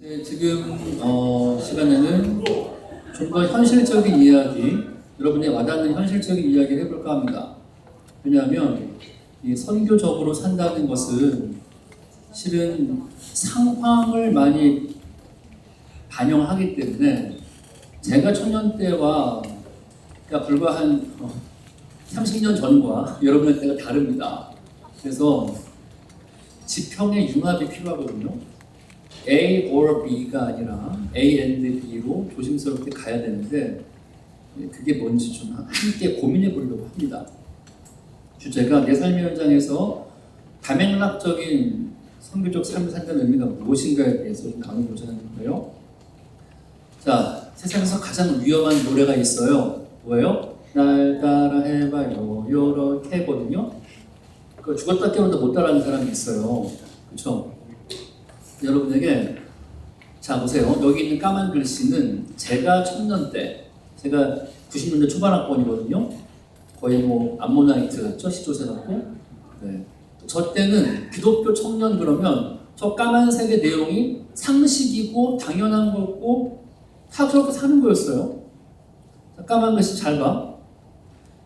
네, 지금 시간에는 좀 더 현실적인 이야기, 여러분이 와닿는 현실적인 이야기를 해볼까 합니다. 왜냐하면 이 선교적으로 산다는 것은 실은 상황을 많이 반영하기 때문에 제가 청년 때와 그러니까 불과 한 30년 전과 여러분의 때가 다릅니다. 그래서 지평의 융합이 필요하거든요. A or B가 아니라 A and B로 조심스럽게 가야 되는데 그게 뭔지 좀 함께 고민해 보려고 합니다. 주제가 내 삶의 현장에서 다맥락적인 선교적 삶을 산다는 의미가 무엇인가에 대해서 좀 나눠보자는 거예요. 자, 세상에서 가장 위험한 노래가 있어요. 뭐예요? 날 따라 해봐요. 요렇게거든요. 그 죽었다 깨어나도 못 따라하는 사람이 있어요. 그렇죠? 여러분에게 자 보세요. 여기 있는 까만 글씨는 제가 청년 때, 제가 90년대 초반학번이거든요. 거의 뭐 암모나이트 같죠? 시조새 같고. 네. 저 때는 기독교 청년 그러면 저 까만색의 내용이 상식이고 당연한 거고 다 저렇게 사는 거였어요. 자, 까만 글씨 잘 봐.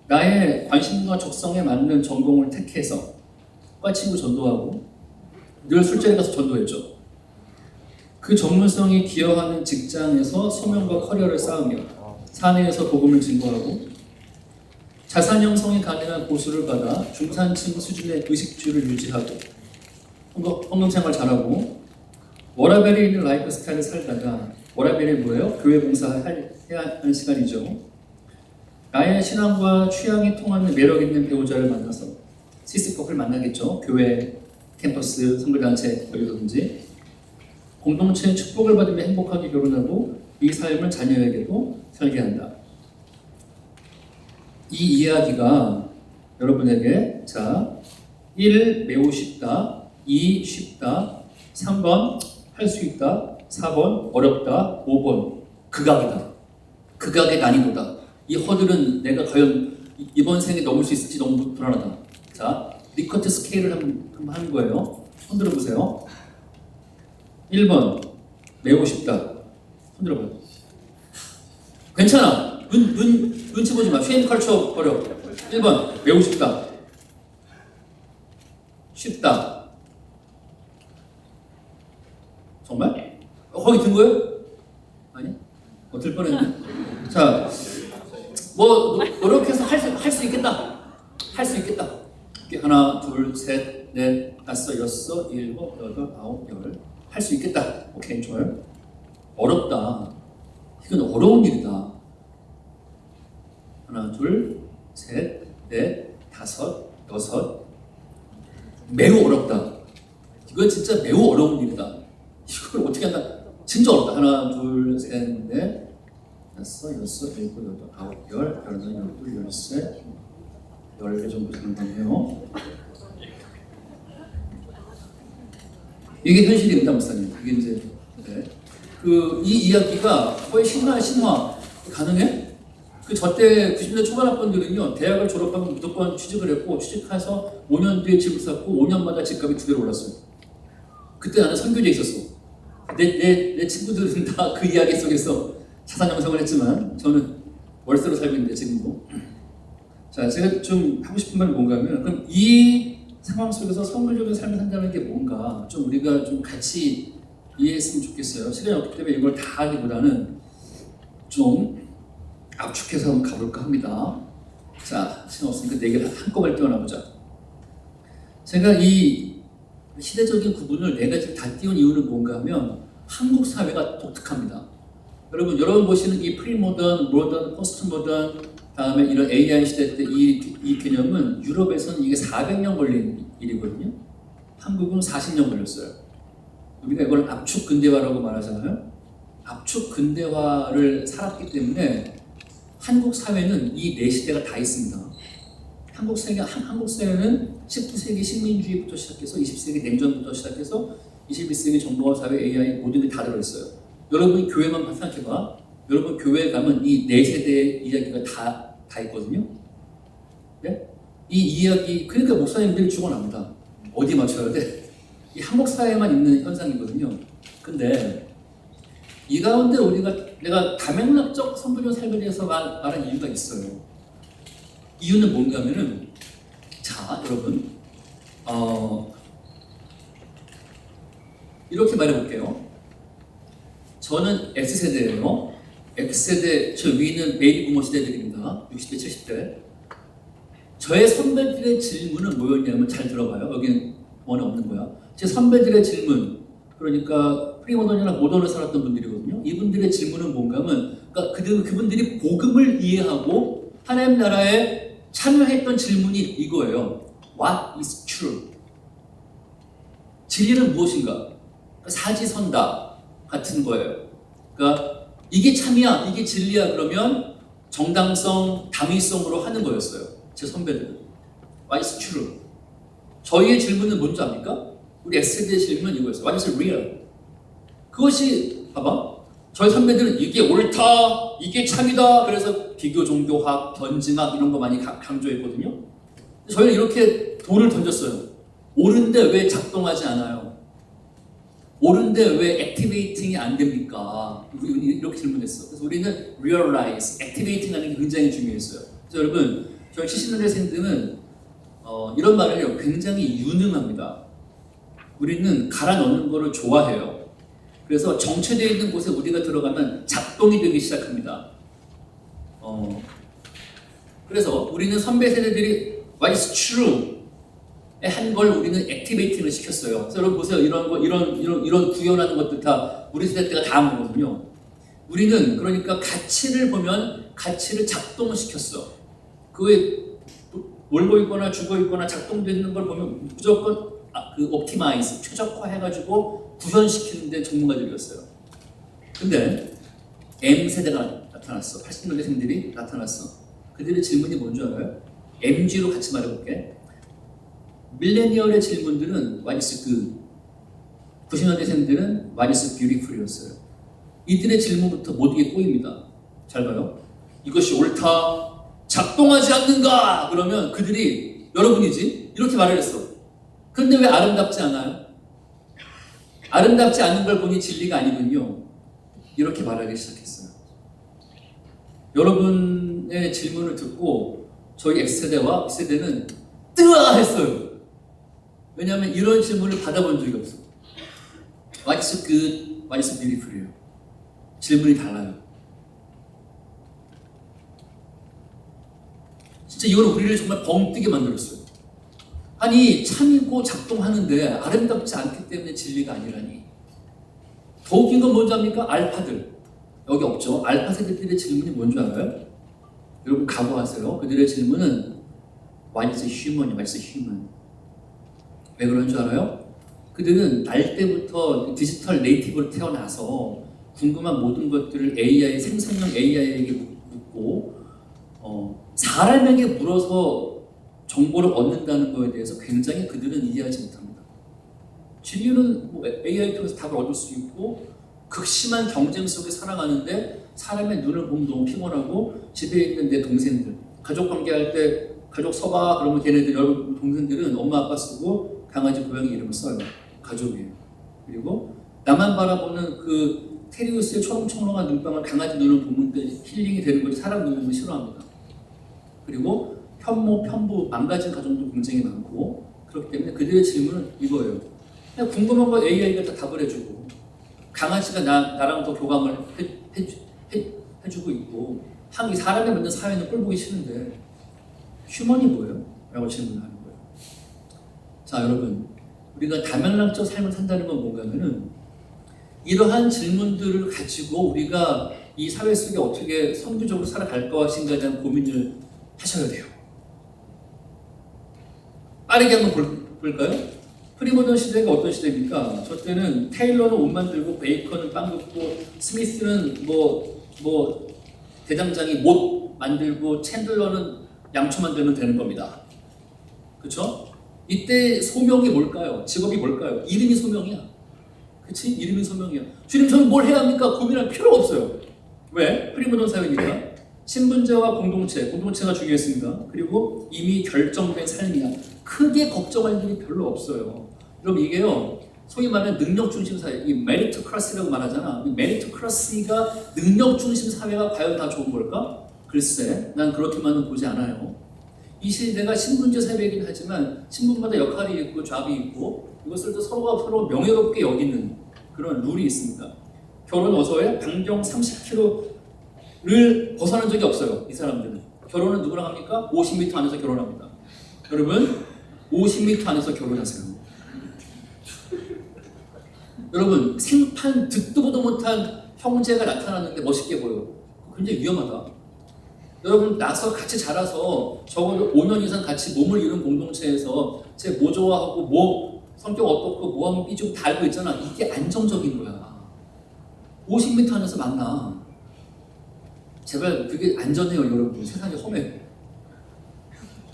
나의 관심과 적성에 맞는 전공을 택해서 과 친구 전도하고 늘 술자리 가서 전도했죠. 그 전문성이 기여하는 직장에서 소명과 커리어를 쌓으며 사내에서 복음을 증거하고 자산 형성이 가능한 고수를 받아 중산층 수준의 의식주를 유지하고 헌금생활 잘하고 워라밸이 있는 라이프 스타일을 살다가 워라밸이 뭐예요? 교회 봉사해야 하는 시간이죠. 나의 신앙과 취향이 통하는 매력 있는 배우자를 만나서 시스커플을 만나겠죠. 교회, 캠퍼스, 선교단체 어디든지 공동체의 축복을 받으며 행복하게 결혼하고 이 삶을 자녀에게도 살게 한다. 이 이야기가 여러분에게 자 1. 매우 쉽다 2. 쉽다 3번 할 수 있다 4번 어렵다 5번 극악이다. 극악의 난이도다. 이 허들은 내가 과연 이번 생에 넘을 수 있을지 너무 불안하다. 자, 리커트 스케일을 한번 하는 거예요. 손 들어보세요. 1번 매우 쉽다. 손 들어봐요. 괜찮아. 눈치 보지 마. 쉐임 컬처 버려. 1번 매우 쉽다. 쉽다. 정말? 거기 든 거예요? 아니? 들 뻔했네. 자, 뭐 노력해서 할 수 있겠다. 할 수 있겠다. 하나, 둘, 셋, 넷, 다섯, 여섯, 일곱, 여덟, 아홉, 열. 할 수 있겠다. 오케이, 좋아요. 어렵다. 이건 어려운 일이다. 하나, 둘, 셋, 넷, 다섯, 여섯. 매우 어렵다. 이건 진짜 매우 어려운 일이다. 이걸 어떻게 한다? 진짜 어렵다. 하나, 둘, 셋, 넷, 다섯, 여섯, 일곱, 여덟, 아홉, 열, 열하나, 열둘, 열셋, 열네 정도 되는 거네요. 이게 현실입니다, 목사님. 이게 이제 네. 이 이야기가 거의 신화 가능해? 저때 90년대 초반 학번들은요 대학을 졸업하면 무조건 취직을 했고 취직해서 5년 뒤에 집을 샀고 5년마다 집값이 2배로 올랐어요. 그때 나는 선교지에 있었어. 내 친구들은 다 그 이야기 속에서 자산 형성을 했지만 저는 월세로 살고 있는데 지금도. 자, 제가 좀 하고 싶은 말이 뭔가 하면 그럼 이 상황 속에서 선교적인 삶을 산다는 게 뭔가 좀 우리가 좀 같이 이해했으면 좋겠어요. 시간이 없기 때문에 이걸 다 하기보다는 좀 압축해서 한번 가볼까 합니다. 자, 시간 없으니까 4개를 한꺼번에 띄워나보자. 제가 이 시대적인 구분을 4가지를 다 띄운 이유는 뭔가 하면 한국 사회가 독특합니다. 여러분 보시는 이 프리모던, 모던, 포스트 모던 다음에 이런 AI 시대 때 이 개념은 유럽에서는 이게 400년 걸린 일이거든요. 한국은 40년 걸렸어요. 우리가 이걸 압축 근대화라고 말하잖아요. 압축 근대화를 살았기 때문에 한국 사회는 이 4시대가 다 있습니다. 한국 사회는 19세기 식민주의부터 시작해서 20세기 냉전부터 시작해서 21세기 정보화 사회 AI 모든 게 다 들어있어요. 여러분이 교회만 생각해봐. 여러분 교회 가면 이 4세대의 이야기가 다 있거든요. 네? 이 이야기 그러니까 목사님들이 죽어납니다. 어디 맞춰야 돼? 이 한국 사회에만 있는 현상이거든요. 근데 이 가운데 내가 다맥락적 선교적 삶에 대해서 말한 이유가 있어요. 이유는 뭔가 하면은, 자, 여러분, 이렇게 말해볼게요. 저는 X세대예요. X세대, 저 위는 베이비 부머 시대들입니다. 60대, 70대. 저의 선배들의 질문은 뭐였냐면, 잘 들어봐요. 여기는 원에 없는 거야. 제 선배들의 질문, 그러니까 프리모던이나 모던을 살았던 분들이거든요. 이분들의 질문은 뭔가 하면, 그러니까 그분들이 복음을 이해하고 하나님 나라에 참여했던 질문이 이거예요. What is true? 진리는 무엇인가? 사지선다 같은 거예요. 그러니까 이게 참이야, 이게 진리야 그러면 정당성, 당위성으로 하는 거였어요. 제 선배들은. What is true? 저희의 질문은 뭔지 압니까? 우리 X세대의 질문은 이거였어요. What is real? 그것이, 봐봐. 저희 선배들은 이게 옳다, 이게 참이다. 그래서 비교 종교학, 변증학 이런 거 많이 강조했거든요. 저희는 이렇게 돌을 던졌어요. 옳은데 왜 작동하지 않아요? 옳은데 왜 액티베이팅이 안 됩니까? 이렇게 질문했어. 그래서 우리는 realize, activating 하는 게 굉장히 중요했어요. 그래서 여러분, 저희 70년대생들은 이런 말을 해요. 굉장히 유능합니다. 우리는 갈아 넣는 거를 좋아해요. 그래서 정체되어 있는 곳에 우리가 들어가면 작동이 되기 시작합니다. 그래서 우리는 선배 세대들이 What is true? 한 걸 우리는 액티베이팅을 시켰어요. 그래서 여러분 보세요. 이런 구현하는 것들 다 우리 세대 때가 다 한 거거든요. 우리는 그러니까 가치를 보면 가치를 작동을 시켰어. 그게 놀고 있거나 죽어 있거나 작동되는 걸 보면 무조건 그 옵티마이즈, 최적화해가지고 구현시키는 데 전문가들이었어요. 근데 M세대가 나타났어. 80년대생들이 나타났어. 그들의 질문이 뭔지 알아요? MG로 같이 말해볼게. 밀레니얼의 질문들은 What is good? 90년대생들은 What is beautiful이었어요. 이들의 질문부터 모두에 꼬입니다. 잘 봐요. 이것이 옳다, 작동하지 않는가? 그러면 그들이 여러분이지? 이렇게 말을 했어. 그런데 왜 아름답지 않아요? 아름답지 않은 걸 보니 진리가 아니군요. 이렇게 말하기 시작했어요. 여러분의 질문을 듣고 저희 X세대와 B세대는 뜨아! 했어요. 왜냐하면 이런 질문을 받아본 적이 없어요. What is good? What is beautiful이에요. 질문이 달라요. 진짜 이건 우리를 정말 벙뜨게 만들었어요. 아니 참이고 작동하는데 아름답지 않기 때문에 진리가 아니라니. 더 웃긴 건 뭔지 압니까? 알파들. 여기 없죠. 알파 세대들의 질문이 뭔지 알아요? 여러분 각오하세요. 그들의 질문은 What is human? What is human? 왜 그런 줄 알아요? 그들은 날 때부터 디지털 네이티브로 태어나서 궁금한 모든 것들을 생성형 AI에게 묻고 사람에게 물어서 정보를 얻는다는 것에 대해서 굉장히 그들은 이해하지 못합니다. 진리는 AI 통해서 답을 얻을 수 있고 극심한 경쟁 속에 살아가는데 사람의 눈을 보면 너무 피곤하고 집에 있는 내 동생들 가족 관계할 때 가족 써봐 그러면 걔네들 여러분 동생들은 엄마 아빠 쓰고 강아지 고양이 이름을 써요. 가족이에요. 그리고 나만 바라보는 그 테리우스의 초롱초롱한 눈방울 강아지 눈을 보면 힐링이 되는 거지 사람 눈을 보면 싫어합니다. 그리고 편모, 편부, 망가진 가정도 굉장히 많고 그렇기 때문에 그들의 질문은 이거예요. 그냥 궁금한 거 AI가 다 답을 해주고 강아지가 나랑 더 교감을 해주고 있고 이 사람이 만든 사회는 꼴보기 싫은데 휴먼이 뭐예요? 라고 질문하는 거예요. 자 여러분 우리가 다면락적 삶을 산다는 건 뭔가 하면은 이러한 질문들을 가지고 우리가 이 사회 속에 어떻게 선교적으로 살아갈 것인가에 대한 고민을 하셔야 돼요. 빠르게 한번 볼까요? 프리모던 시대가 어떤 시대입니까? 저 때는 테일러는 옷 만들고 베이커는 빵 굽고 스미스는 대장장이 못 만들고 챈들러는 양초 만들면 되는 겁니다. 그렇죠? 이때 소명이 뭘까요? 직업이 뭘까요? 이름이 소명이야. 그치? 이름이 소명이야. 주님 저는 뭘 해야 합니까? 고민할 필요가 없어요. 왜? 프리모던 사회니까. 신분제와 공동체가 중요했습니다. 그리고 이미 결정된 삶이야. 크게 걱정할 일이 별로 없어요. 여러분 이게요. 소위 말하는 능력 중심 사회, 이 메리토크라시라고 말하잖아. 이 메리토크라시가 능력 중심 사회가 과연 다 좋은 걸까? 글쎄, 난 그렇게만은 보지 않아요. 이 시대가 신분제 사회이긴 하지만 신분마다 역할이 있고 잡이 있고 이것을 또 서로가 서로 명예롭게 여기는 그런 룰이 있습니다. 결혼 어서 해? 반경 30km를 벗어난 적이 없어요. 이 사람들은. 결혼은 누구랑 합니까? 50m 안에서 결혼합니다. 여러분 50m 안에서 결혼하세요. 여러분 생판 듣도 보도 못한 형제가 나타났는데 멋있게 보여. 굉장히 위험하다. 여러분 나서 같이 자라서 적어도 5년 이상 같이 몸을 이룬 공동체에서 쟤 뭐 좋아하고 뭐 성격 어떻고 뭐 하면 삐죽 다 알고 있잖아. 이게 안정적인 거야. 50m 안에서 만나. 제발 그게 안전해요 여러분. 세상이 험해.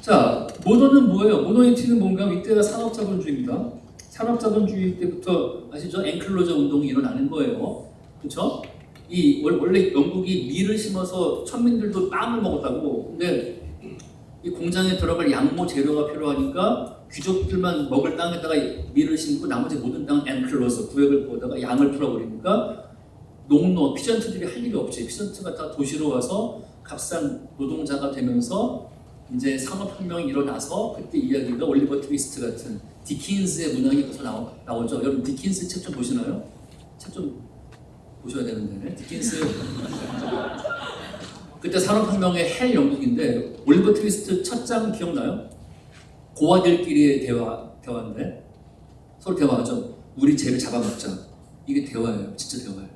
자, 모던은 뭐예요? 모더니티는 뭔가 이때가 산업자본주의입니다. 산업자본주의 때부터 아시죠? 엔클로저 운동이 일어나는 거예요. 그렇죠? 이 원래 영국이 밀을 심어서 천민들도 빵을 먹었다고. 근데 이 공장에 들어갈 양모 재료가 필요하니까 귀족들만 먹을 땅에다가 밀을 심고 나머지 모든 땅은 엔클로저 구역을 보다가 양을 풀어버리니까 농노 피전트들이 할 일이 없지. 피전트가 다 도시로 와서 값싼 노동자가 되면서 이제 산업혁명이 일어나서 그때 이야기가 올리버 트위스트 같은 디킨스의 문학이 거기서 나오죠. 여러분 디킨스 책 좀 보시나요? 책 좀 보셔야 되는데 디킨스 그때 산업혁명의 헬 영국인데 올리버 트위스트 첫 장 기억나요? 고아들끼리의 대화인데 서로 대화하죠. 우리 쟤를 잡아먹자. 이게 대화예요. 진짜 대화예요.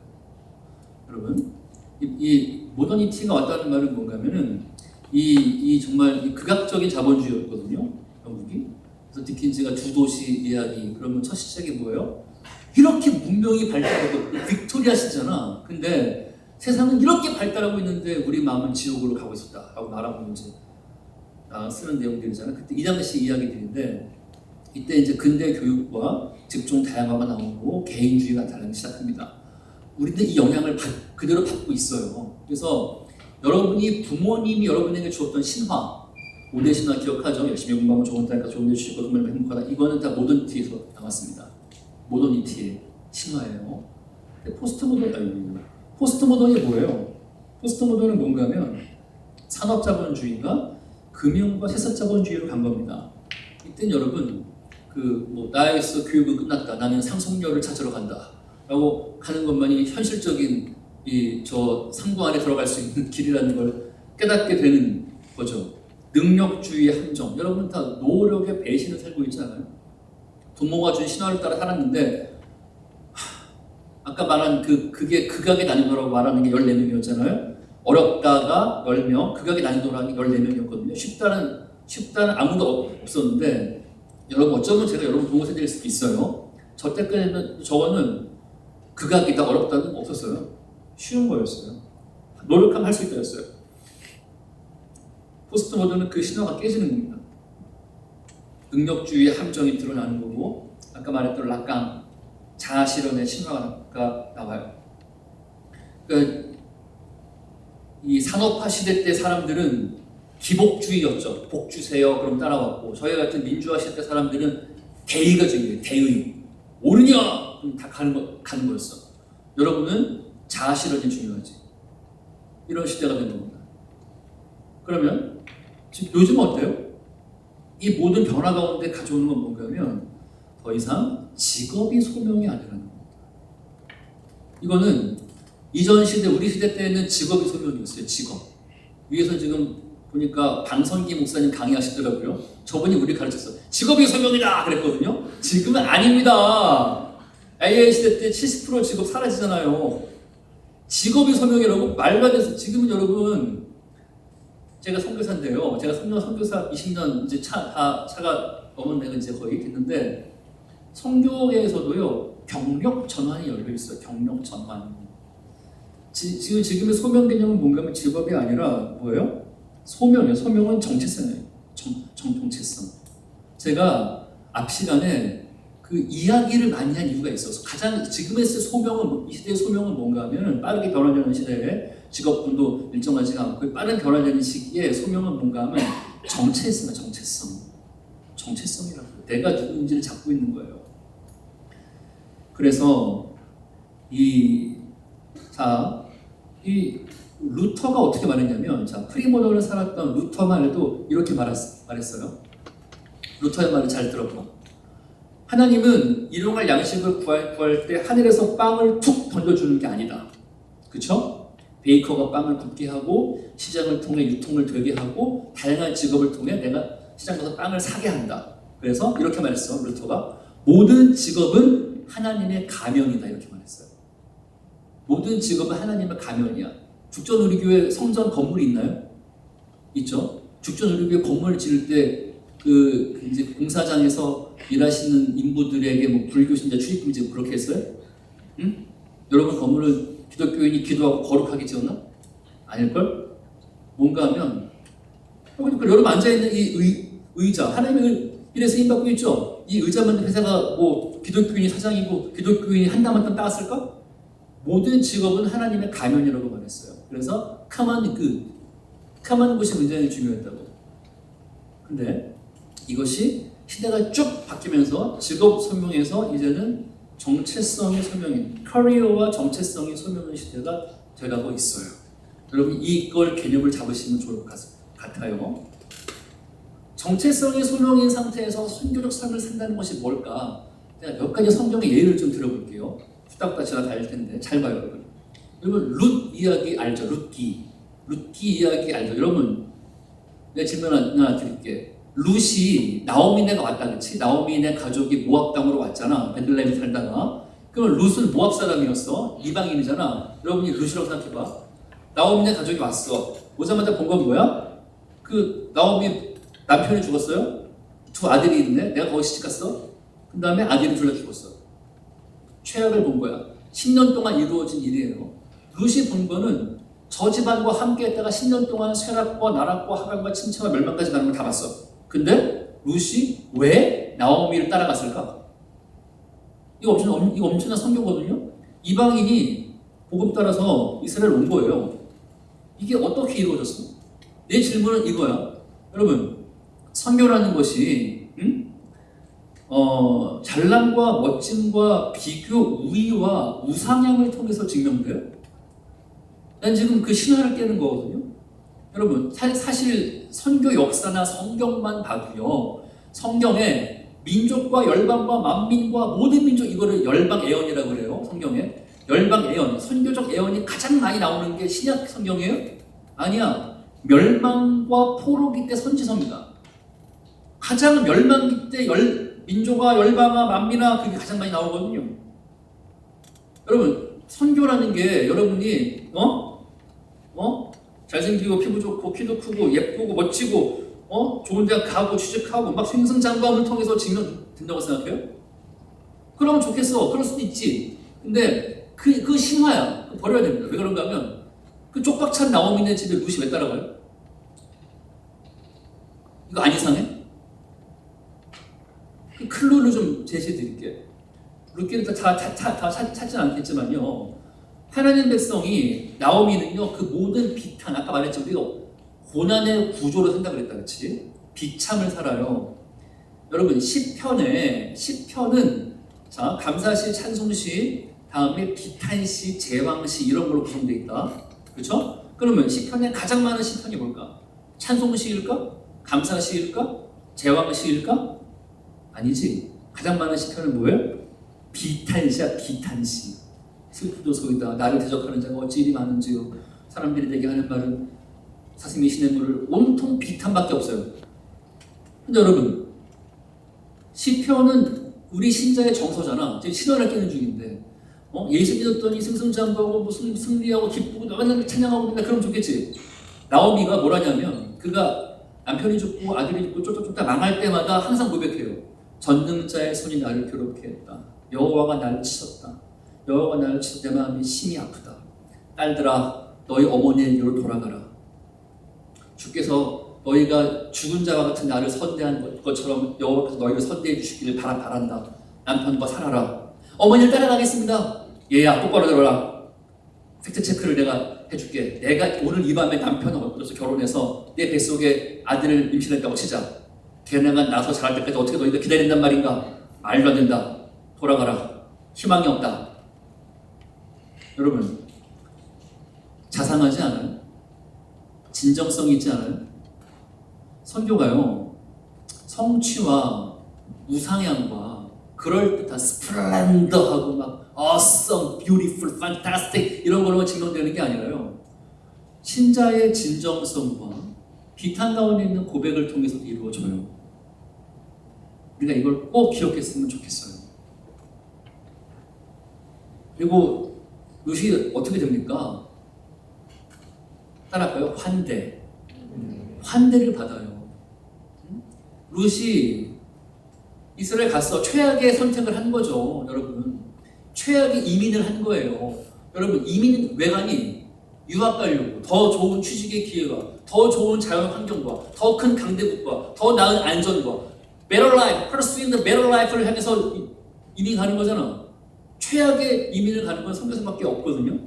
여러분 이 모더니티가 왔다는 말은 뭔가면은 이 정말 이 극악적인 자본주의였거든요. 영국이. 그래서 디킨즈가 두 도시 이야기 그러면 첫 시작이 뭐예요? 이렇게 문명이 발달하고 빅토리아 시잖아. 근데 세상은 이렇게 발달하고 있는데 우리 마음은 지옥으로 가고 있었다라고 말하고 이제 쓰는 내용들이잖아. 그때 이 당시 이야기들인데 이때 이제 근대 교육과 직종 다양화가 나오고 개인주의가 나타나기 시작합니다. 우리는 이 영향을 그대로 받고 있어요. 그래서 여러분이 부모님이 여러분에게 주었던 신화, 5대 신화 기억하죠? 열심히 공부하면 좋은 딸과 좋은 일 주시고 정말 행복하다. 이거는 다 모더니티에서 나왔습니다. 모더니티의 신화예요. 포스트모던이 뭐예요? 포스트모던은 뭔가 하면 산업자본주의가 금융과 세습자본주의로 간 겁니다. 이땐 여러분 나에서 교육은 끝났다. 나는 상속녀를 찾으러 간다. 라고 가는 것만이 현실적인 저 상부 안에 들어갈 수 있는 길이라는 걸 깨닫게 되는 거죠. 능력주의의 함정. 여러분 다 노력의 배신을 살고 있지 않아요? 부모가 준 신화를 따라 살았는데 아까 말한 그게 극악의 난이도라고 말하는 게 14명이었잖아요. 어렵다가 10명, 극악의 난이도라는 게 14명이었거든요. 쉽다는 아무도 없었는데 여러분 어쩌면 제가 여러분 동호세 드릴 수도 있어요. 저 때까지는 저거는 극악이다 어렵다는 거 없었어요. 쉬운 거였어요. 노력하면 할 수 있다였어요. 포스트 모던은 그 신화가 깨지는 겁니다. 능력주의의 함정이 드러나는 거고 아까 말했던 락강 자아실현의 신화가 나와요. 그러니까 이 산업화 시대 때 사람들은 기복주의였죠. 복 주세요. 그럼 따라왔고 저희 같은 민주화 시대 때 사람들은 대의가 중요해요. 대의. 옳으냐? 그럼 다 가는 거였어. 여러분은 자아실현이 중요하지. 이런 시대가 된 겁니다. 그러면 지금 요즘 어때요? 이 모든 변화 가운데 가져오는 건 뭔가 하면 더 이상 직업이 소명이 아니라는 겁니다. 이거는 이전 시대, 우리 시대 때는 직업이 소명이었어요. 직업. 위에서 지금 보니까 방성기 목사님 강의하시더라고요. 저분이 우리 가르쳤어요. 직업이 소명이다! 그랬거든요. 지금은 아닙니다. AI 시대 때 70% 직업 사라지잖아요. 직업이 소명이라고 말도 안 돼서 지금은 여러분 제가 선교사인데요. 제가 선교사 20년 이제 차가 넘은 내가 이제 거의 됐는데 선교계에서도요 경력 전환이 열려 있어요. 경력 전환. 지금의 소명 개념은 뭔가 하면 직업이 아니라 뭐예요? 소명이에요. 소명은 정체성이에요. 정체성. 제가 앞 시간에 그 이야기를 많이 한 이유가 있어서 가장 지금의 소명은 이 시대의 소명은 뭔가 하면 빠르게 변화되는 시대에 직업군도 일정하지 않고 빠른 변화되는 시기에 소명은 뭔가 하면 정체성이라고 내가 누구인지를 잡고 있는 거예요. 그래서 이 루터가 어떻게 말했냐면, 프리모더를 살았던 루터만 해도 이렇게 말했어요. 루터의 말을 잘 들어봐. 하나님은 일용할 양식을 구할 때 하늘에서 빵을 툭 던져주는 게 아니다. 그쵸? 베이커가 빵을 굽게 하고 시장을 통해 유통을 되게 하고 다양한 직업을 통해 내가 시장 가서 빵을 사게 한다. 그래서 이렇게 말했어, 루터가. 모든 직업은 하나님의 가면이다, 이렇게 말했어요. 모든 직업은 하나님의 가면이야. 죽전우리교회 성전 건물이 있나요? 있죠. 죽전우리교회 건물을 지을 때 이제 공사장에서 일하시는 인부들에게 뭐 불교 신자 출입금지 그렇게 했어요? 응? 여러분 건물을 기독교인이 기도하고 거룩하게 지었나? 아닐걸? 뭔가 하면 여러분 앉아있는 이 의자, 하나님의 일에서 힘받고 있죠? 이 의자 만든 회사가 뭐 기독교인이 사장이고 기독교인이 한땀한땀 따왔을까? 모든 직업은 하나님의 가면이라고 말했어요. 그래서 common 것이 굉장히 중요했다고. 근데 이것이 시대가 쭉 바뀌면서 직업 소명에서 이제는 정체성의 소명인, 커리어와 정체성의 소명의 시대가 돼가고 있어요. 여러분 이걸 개념을 잡으시면 좋을 것 같아요. 정체성의 소명인 상태에서 선교적 삶을 산다는 것이 뭘까? 제가 몇 가지 성경의 예를 좀 들어볼게요. 후딱후딱 제가 다 알 텐데 잘 봐요, 여러분. 여러분 룻 이야기 알죠? 룻기 이야기 알죠? 여러분 내가 질문 하나 드릴게. 룻이 나오미네가 왔다, 그렇지? 나오미네 가족이 모압 땅으로 왔잖아. 베들레헴에 살다가. 그럼 룻은 모압 사람이었어. 이방인이잖아. 여러분이 룻이라고 생각해봐. 나오미네 가족이 왔어. 오자마자 본 건 뭐야? 나오미 남편이 죽었어요. 두 아들이 있네. 내가 거기 시집갔어. 그 다음에 아들이 둘 다 죽었어. 최악을 본 거야. 10년 동안 이루어진 일이에요. 룻이 본 거는 저 집안과 함께 했다가 10년 동안 쇠락과 나락과 하강과 침체와 멸망까지 가는 걸 다 봤어. 근데 룻이 왜 나오미를 따라갔을까? 이거 엄청난 선교거든요. 이방인이 복음 따라서 이스라엘 온 거예요. 이게 어떻게 이루어졌어? 내 질문은 이거야. 여러분, 선교라는 것이 잘남과 멋짐과 비교, 우위와 우상향을 통해서 증명돼요. 난 지금 그 신화를 깨는 거거든요. 여러분, 사실 선교 역사나 성경만 봐도요, 성경에 민족과 열방과 만민과 모든 민족, 이거를 열방 애언이라고 그래요. 성경에 열방 애언, 선교적 애언이 가장 많이 나오는 게 신약 성경이에요? 아니야. 멸망과 포로기 때 선지서입니다. 가장 멸망기 때 민족아, 열방아, 만민아, 그게 가장 많이 나오거든요. 여러분, 선교라는 게 여러분이 잘생기고 피부 좋고 키도 크고 예쁘고 멋지고 좋은 대학 가고 취직하고 막 승승장구함을 통해서 증명된다고 생각해요? 그러면 좋겠어. 그럴 수도 있지. 근데 그 신화야. 버려야 됩니다. 왜 그런가 하면 그 쪽박찬 나오미네 집에 룻이 왜 따라가요? 이거 안 이상해? 그 클루를 좀 제시해 드릴게. 룻기를 다 찾진 않겠지만요. 하나님 백성이 나오미는요, 그 모든 비탄, 아까 말했죠, 우리가 고난의 구조로 산다 그랬다, 그렇지? 비참을 살아요. 여러분, 시편은 감사시, 찬송시, 다음에 비탄시, 제왕시 이런 걸로 구성되어 있다. 그렇죠? 그러면 시편에 가장 많은 시편이 뭘까? 찬송시일까? 감사시일까? 제왕시일까? 아니지. 가장 많은 시편은 뭐예요? 비탄시야, 비탄시. 슬프도소이다. 나를 대적하는 자가 어찌 일이 많은지요. 사람들이 내게 하는 말은 사슴이 시냇물을 온통 비탄밖에 없어요. 근데 여러분, 시편은 우리 신자의 정서잖아. 지금 신화를 깨는 중인데 예수 믿었더니 승승장구하고 무슨 승리하고 기쁘고 맨날 찬양하고 맨날 그러면 좋겠지. 나오미가 뭐라냐면 그가 남편이 죽고 아들이 죽고 쫓다 망할 때마다 항상 고백해요. 전능자의 손이 나를 괴롭게 했다. 여호와가 나를 치셨다. 여호와가 나를 치셔 내 마음이 심히 아프다. 딸들아, 너희 어머니에게로 돌아가라. 주께서 너희가 죽은 자와 같은 나를 선대한 것처럼 여호와께서 너희를 선대해 주시기를 바란다. 남편과 살아라. 어머니를 따라가겠습니다. 얘야, 똑바로 들어라. 팩트 체크를 내가 해줄게. 내가 오늘 이 밤에 남편을 얻어서 결혼해서 내 뱃속에 아들을 임신했다고 치자. 걔네가 나서 자랄 때까지 어떻게 너희가 기다린단 말인가? 말도 안 된다. 돌아가라. 희망이 없다. 여러분, 자상하지 않아요? 진정성이 있지 않아요? 선교가요, 성취와 우상향과 그럴듯한 스플렌더하고 막 awesome, beautiful, fantastic 이런 걸로 증명되는 게 아니라요, 신자의 진정성과 비탄 가운데 있는 고백을 통해서 이루어져요. 우리가 이걸 꼭 기억했으면 좋겠어요. 그리고 룻이 어떻게 됩니까? 따라할까요? 환대를 받아요. 룻이 이스라엘 가서 최악의 선택을 한 거죠, 여러분. 최악의 이민을 한 거예요. 여러분, 이민은 왜 가니? 유학 가려고. 더 좋은 취직의 기회가, 더 좋은 자연 환경과, 더 큰 강대국과, 더 나은 안전과, better life, pursuing the better life를 향해서 이민 가는 거잖아. 최악의 이민을 가는 건 선교사밖에 없거든요.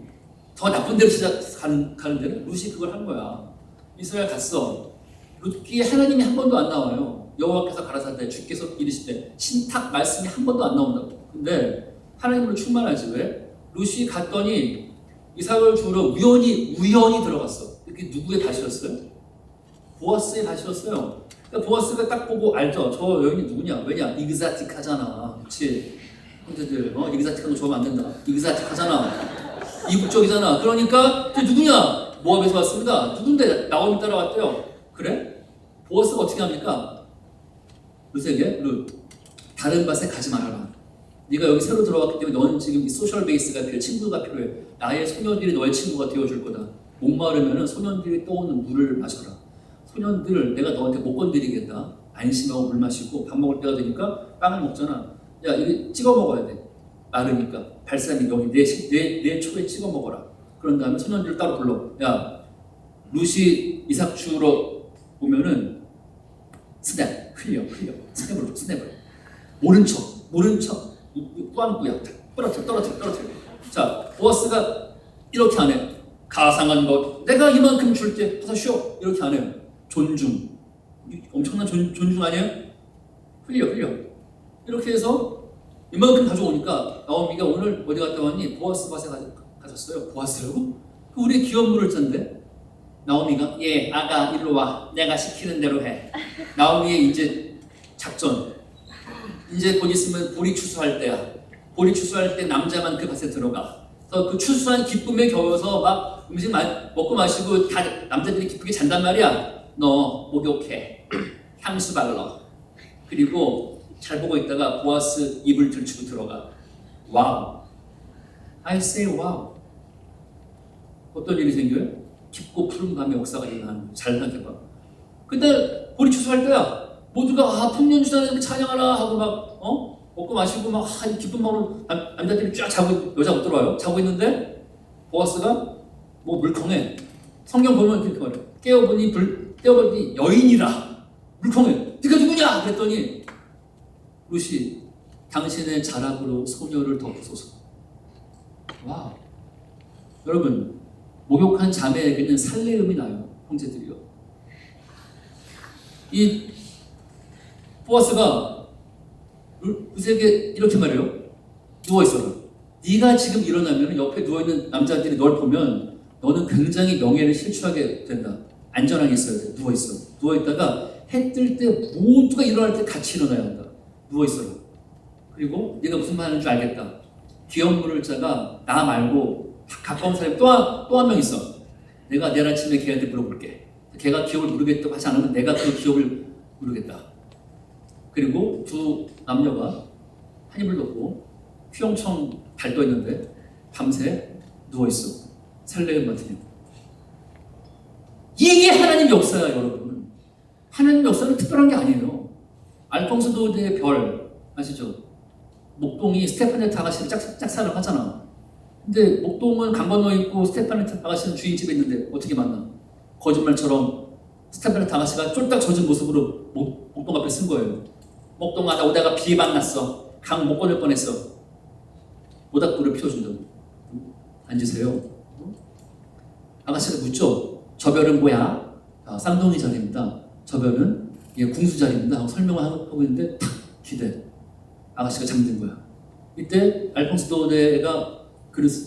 더 나쁜 데로 가는 데는 룻이 그걸 한 거야. 이스라엘 갔어. 룻기에 하나님이 한 번도 안 나와요. 여호와께서 가라사대 주께서 이르시되 신탁 말씀이 한 번도 안 나온다고. 근데 하나님으로 충만하지. 왜? 룻이 갔더니 이삭을 주우러 우연히 들어갔어. 이렇게 누구의 밭이었어요? 보아스의 밭이었어요. 그러니까 보아스가 딱 보고 알죠. 저 여인이 누구냐? 왜냐? 이그자틱하잖아. 그렇지? 형제들, 이그자틱한 거 좋아하면 안 된다. 이그자틱하잖아. 이국적이잖아. 그러니까 저 누구냐? 모압에서 왔습니다. 누군데? 나오미 따라왔대요. 그래? 보아스가 어떻게 합니까? 룻에게, 룻, 다른 밭에 가지 말아라. 네가 여기 새로 들어왔기 때문에 너는 지금 이 소셜 베이스가 필요해. 친구가 필요해. 나의 소년들이 너의 친구가 되어줄 거다. 목마르면 소년들이 떠오는 물을 마셔라. 소년들 내가 너한테 못 건드리겠다. 안심하고 물 마시고 밥 먹을 때가 되니까 빵을 먹잖아. 야, 이거 찍어 먹어야 돼. 마르니까 발사믹 여기 내 초에 찍어 먹어라. 그런 다음에 소년들을 따로 불러. 야, 룻이 이삭 주우러 오면은 스냅 흘려 스냅을 모른 척 꾸안꾸야 떨어뜨려. 자, 보아스가 이렇게 안 해. 가상한 것 내가 이만큼 줄게 가서 쉬어 이렇게 안 해요. 존중, 엄청난 존중 아니에요? 흘려 이렇게 해서 이만큼 가져오니까 나오미가 오늘 어디 갔다 왔니? 보아스 밭에 가셨어요. 보아스라고? 그 우리 귀여운 물을잔데 나오미가 예 아가 일로 와 내가 시키는 대로 해. 나오미의 이제 작전 이제 곧 있으면 보리 추수할 때야. 보리 추수할 때 남자만 그 밭에 들어가. 그래서 그 추수한 기쁨에 겨워서 막 음식 먹고 마시고 다 남자들이 기쁘게 잔단 말이야. 너 목욕해. 향수 발라. 그리고 잘 보고 있다가 보아스 입을 들추고 들어가. 와우. I say wow. 어떤 일이 생겨요? 깊고 푸른 밤의 역사가 일어나는. 잘 생각해봐. 근데 보리 추수할 때야. 모두가 풍년주자는 찬양하라 하고 막 먹고 마시고 막 기쁜 마음으로 남자들이 쫙 자고 여자 못 들어와요. 자고 있는데 보아스가 뭐 물컹해. 성경 보면 이렇게 말해. 깨어보니 여인이라 물컹해. 네가 누구냐? 그랬더니 룻이 당신의 자락으로 소녀를 덮으소서. 와, 여러분 목욕한 자매에게는 살레음이 나요. 형제들이요. 이 보아스가 룻에게 이렇게 말해요. 누워있어라. 네가 지금 일어나면 옆에 누워있는 남자들이 널 보면 너는 굉장히 명예를 실추하게 된다. 안전하게 있어야 돼. 누워있어. 누워있다가 해 뜰 때 모두가 일어날 때 같이 일어나야 한다. 누워있어라. 그리고 네가 무슨 말 하는 줄 알겠다. 귀염 물을 자가 나 말고 가까운 사람이 또 한 명 있어. 내가 내일 아침에 걔한테 물어볼게. 걔가 기업을 누르겠다고 하지 않으면 내가 그 기업을 누르겠다. 그리고 두 남녀가 한 입을 넣고 휘영청 달떠 있는데 밤새 누워있어. 살레음 같으냐. 이게 하나님 역사야, 여러분. 하나님 역사는 특별한 게 아니에요. 알폰소 도드의 별 아시죠? 목동이 스테파네트 아가씨를 짝사랑 하잖아. 근데 목동은 강 건너 있고 스테파네트 아가씨는 주인집에 있는데 어떻게 만나? 거짓말처럼 스테파네트 아가씨가 쫄딱 젖은 모습으로 목동 앞에 쓴 거예요. 목동아 나 오다가 비 만났어. 강 못 건널 뻔했어. 모닥불을 피워준다고. 앉으세요. 아가씨가 묻죠. 저 별은 뭐야? 쌍둥이 자리입니다. 저 별은 궁수 자리입니다. 하고 설명을 하고 있는데 탁 기대. 아가씨가 잠든 거야. 이때 알폰스 도데가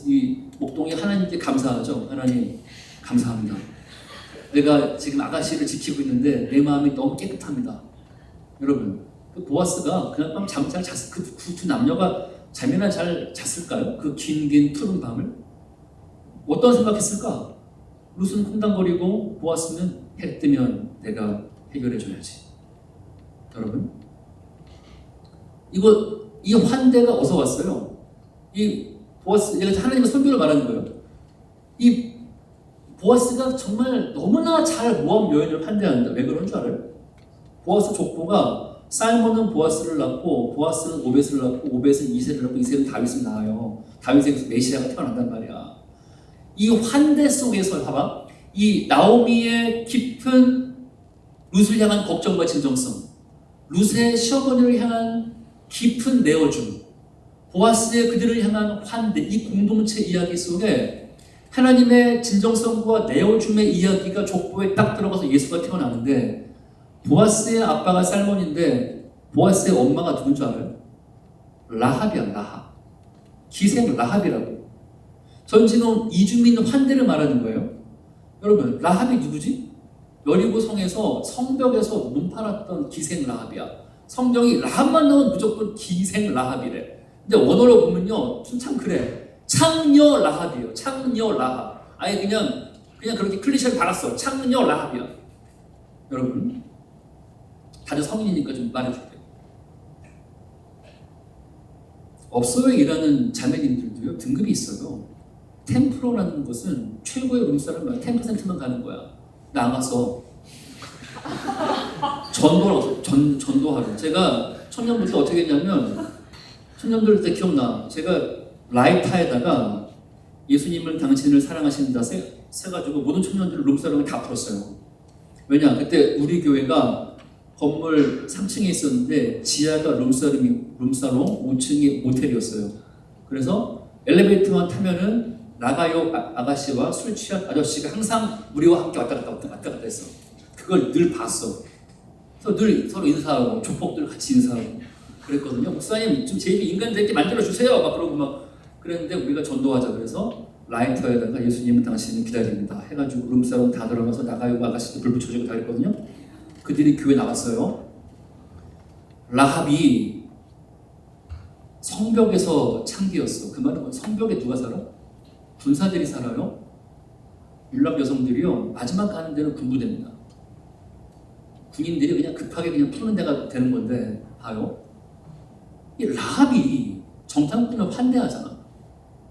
이 목동이 하나님께 감사하죠. 하나님 감사합니다. 내가 지금 아가씨를 지키고 있는데 내 마음이 너무 깨끗합니다. 여러분, 그 보아스가 그날 밤 잠 잘 잤을 그 두 남녀가 잠이나 잘 잤을까요? 그 긴 푸른 밤을 어떤 생각했을까? 룻은 콩당거리고 보아스는 해 뜨면 내가 해결해줘야지. 여러분, 이 환대가 어디서 왔어요? 이 보아스, 얘가 하나님의 선교를 말하는 거예요. 이 보아스가 정말 너무나 잘 모함 여인을 환대한다. 왜 그런 줄 알아요? 보아스 족보가 살몬은 보아스를 낳고 보아스는 오벳을 낳고 오벳은 이새를 낳고 이새는 다윗을 낳아요. 다윗에게서 메시아가 태어난단 말이야. 이 환대 속에서 봐봐, 이 나오미의 깊은 룻을 향한 걱정과 진정성, 룻의 시어머니를 향한 깊은 내어줌, 보아스의 그들을 향한 환대, 이 공동체 이야기 속에 하나님의 진정성과 내어줌의 이야기가 족보에 딱 들어가서 예수가 태어나는데, 보아스의 아빠가 살몬인데 보아스의 엄마가 누군 줄 알아요? 라합이야. 라합. 기생 라합이라고. 전 지금 이주민 환대를 말하는 거예요. 여러분, 라합이 누구지? 여리고 성에서 성벽에서 문 팔았던 기생 라합이야. 성경이 라합만 나오면 무조건 기생 라합이래. 근데 원어로 보면요, 참 그래. 창녀 라합이에요. 창녀 라합. 아예 그냥 그렇게 클리셰를 달았어. 창녀 라합이야. 여러분, 다들 성인이니까 좀 말해줄게요. 업소에 일하는 자매님들도요, 등급이 있어요. 10%라는 것은 최고의 룸사람은 10%만 가는 거야. 나 안 갔어. 전도하러. 제가 청년부 때 어떻게 했냐면, 청년들 때 기억나. 제가 라이터에다가 예수님을 당신을 사랑하신다 써가지고 모든 청년들을 룸사롱을 다 풀었어요. 왜냐? 그때 우리 교회가 건물 3층에 있었는데 지하가 룸사롱, 5층이 모텔이었어요. 그래서 엘리베이터만 타면은 나가요 아가씨와 술 취한 아저씨가 항상 우리와 함께 왔다 갔다 했어. 그걸 늘 봤어. 그래서 늘 서로 인사하고 조폭들 같이 인사하고 그랬거든요. 목사님 좀 제 입에 인간되게 만들어주세요. 막 그러고 막 그랬는데 우리가 전도하자 그래서 라이터에다가 예수님은 당신을 기다립니다 해가지고 룸사롱 다 들어가서 나가요 아가씨도 불 붙여주고 다 했거든요. 그들이 교회 나갔어요. 라합이 성벽에서 창기였어. 그 말은 성벽에 누가 살아? 군사들이 살아요. 율랍 여성들이요, 마지막 가는 데는 군부대입니다. 군인들이 그냥 급하게 그냥 푸는 데가 되는 건데, 봐요. 이 라합이 정탐꾼을 환대하잖아.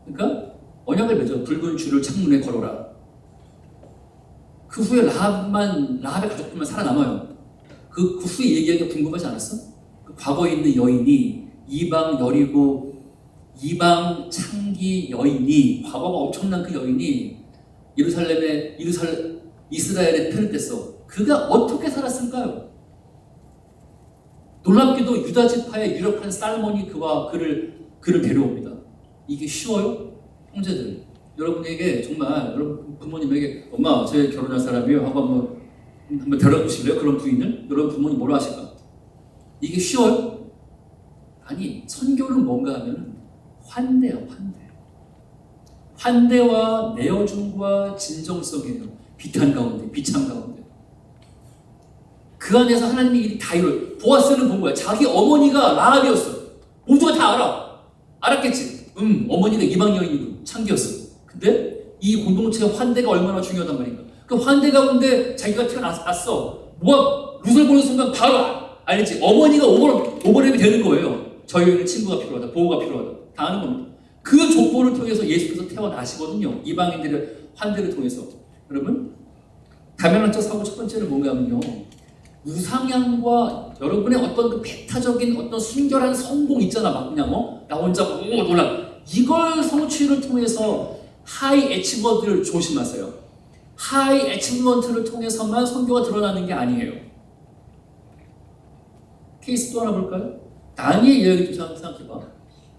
그러니까 언약을 맺어. 붉은 줄을 창문에 걸어라. 그 후에 라합의 가족들만 살아남아요. 그 후에 얘기하기가 궁금하지 않았어? 그 과거에 있는 여인이 이방 창기 여인이, 과거가 엄청난 그 여인이 이스라엘에 편을 뗐어. 그가 어떻게 살았을까요? 놀랍게도 유다 지파의 유력한 살몬이 그를 데려옵니다. 이게 쉬워요? 형제들, 여러분에게 정말 여러분 부모님에게 엄마 제 결혼할 사람이에요 하고 한번 데려보실래요? 그런 부인을? 여러분 부모님 뭐라 하실까? 이게 쉬워요? 아니, 선교는 뭔가 하면 환대야, 환대. 환대와 내어줌과 진정성이에요. 비탄 가운데, 비참 가운데. 그 안에서 하나님의 일이 다 이루어요. 보아스는 본 거야. 자기 어머니가 라합이었어. 모두가 다 알았겠지. 어머니가 이방 여인이고 창기였어. 근데 이 공동체의 환대가 얼마나 중요하단 말인가. 그 환대 가운데 자기가 태어났어. 룻을 보는 순간 바로 알겠지. 어머니가 오버랩이 되는 거예요. 저희에는 친구가 필요하다, 보호가 필요하다. 다 아는 겁니다. 그 족보를 통해서 예수께서 태어나시거든요. 이방인들의 환대를 통해서. 여러분, 다면한자 사고 첫 번째는 뭔가 하면요, 우상향과 여러분의 어떤 그 배타적인 어떤 순결한 성공 있잖아. 막 그냥 나 혼자 놀라. 이걸 성취를 통해서 하이 애치먼트를 조심하세요. 하이 애치먼트를 통해서만 성교가 드러나는 게 아니에요. 케이스 또 하나 볼까요? 다니엘 이야기 좀 생각해봐.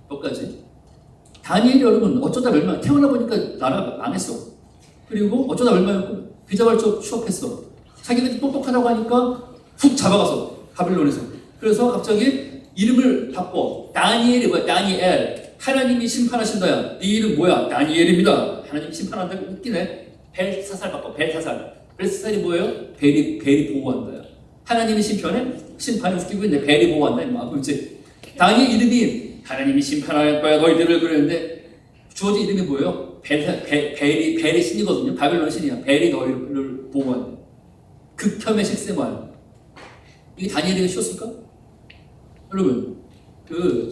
몇 가지. 다니엘이 여러분 어쩌다 태어나 보니까 나라가 망했어. 그리고 어쩌다 멸망했고 비자발적 취업했어. 자기들이 똑똑하다고 하니까 훅 잡아가서 바빌론에서. 그래서 갑자기 이름을 바꿔. 다니엘이 뭐야? 다니엘. 하나님이 심판하신다야. 네 이름 뭐야? 다니엘입니다. 하나님이 심판한다고 웃기네. 벨사살 바꿔. 벨사살. 벨사살이 뭐예요? 벨이 보호한다야. 하나님이 심판이 웃기고 있는데 벨이 보호한다. 막 이제 다니엘 이름이 하나님이 심판할 거야 너희들을 그랬는데 주어진 이름이 뭐예요? 벨이 신이거든요. 바벨론 신이야. 벨이 너희를 보호한다. 극혐의 식생활. 이게 다니엘에게 쉬웠을까? 여러분,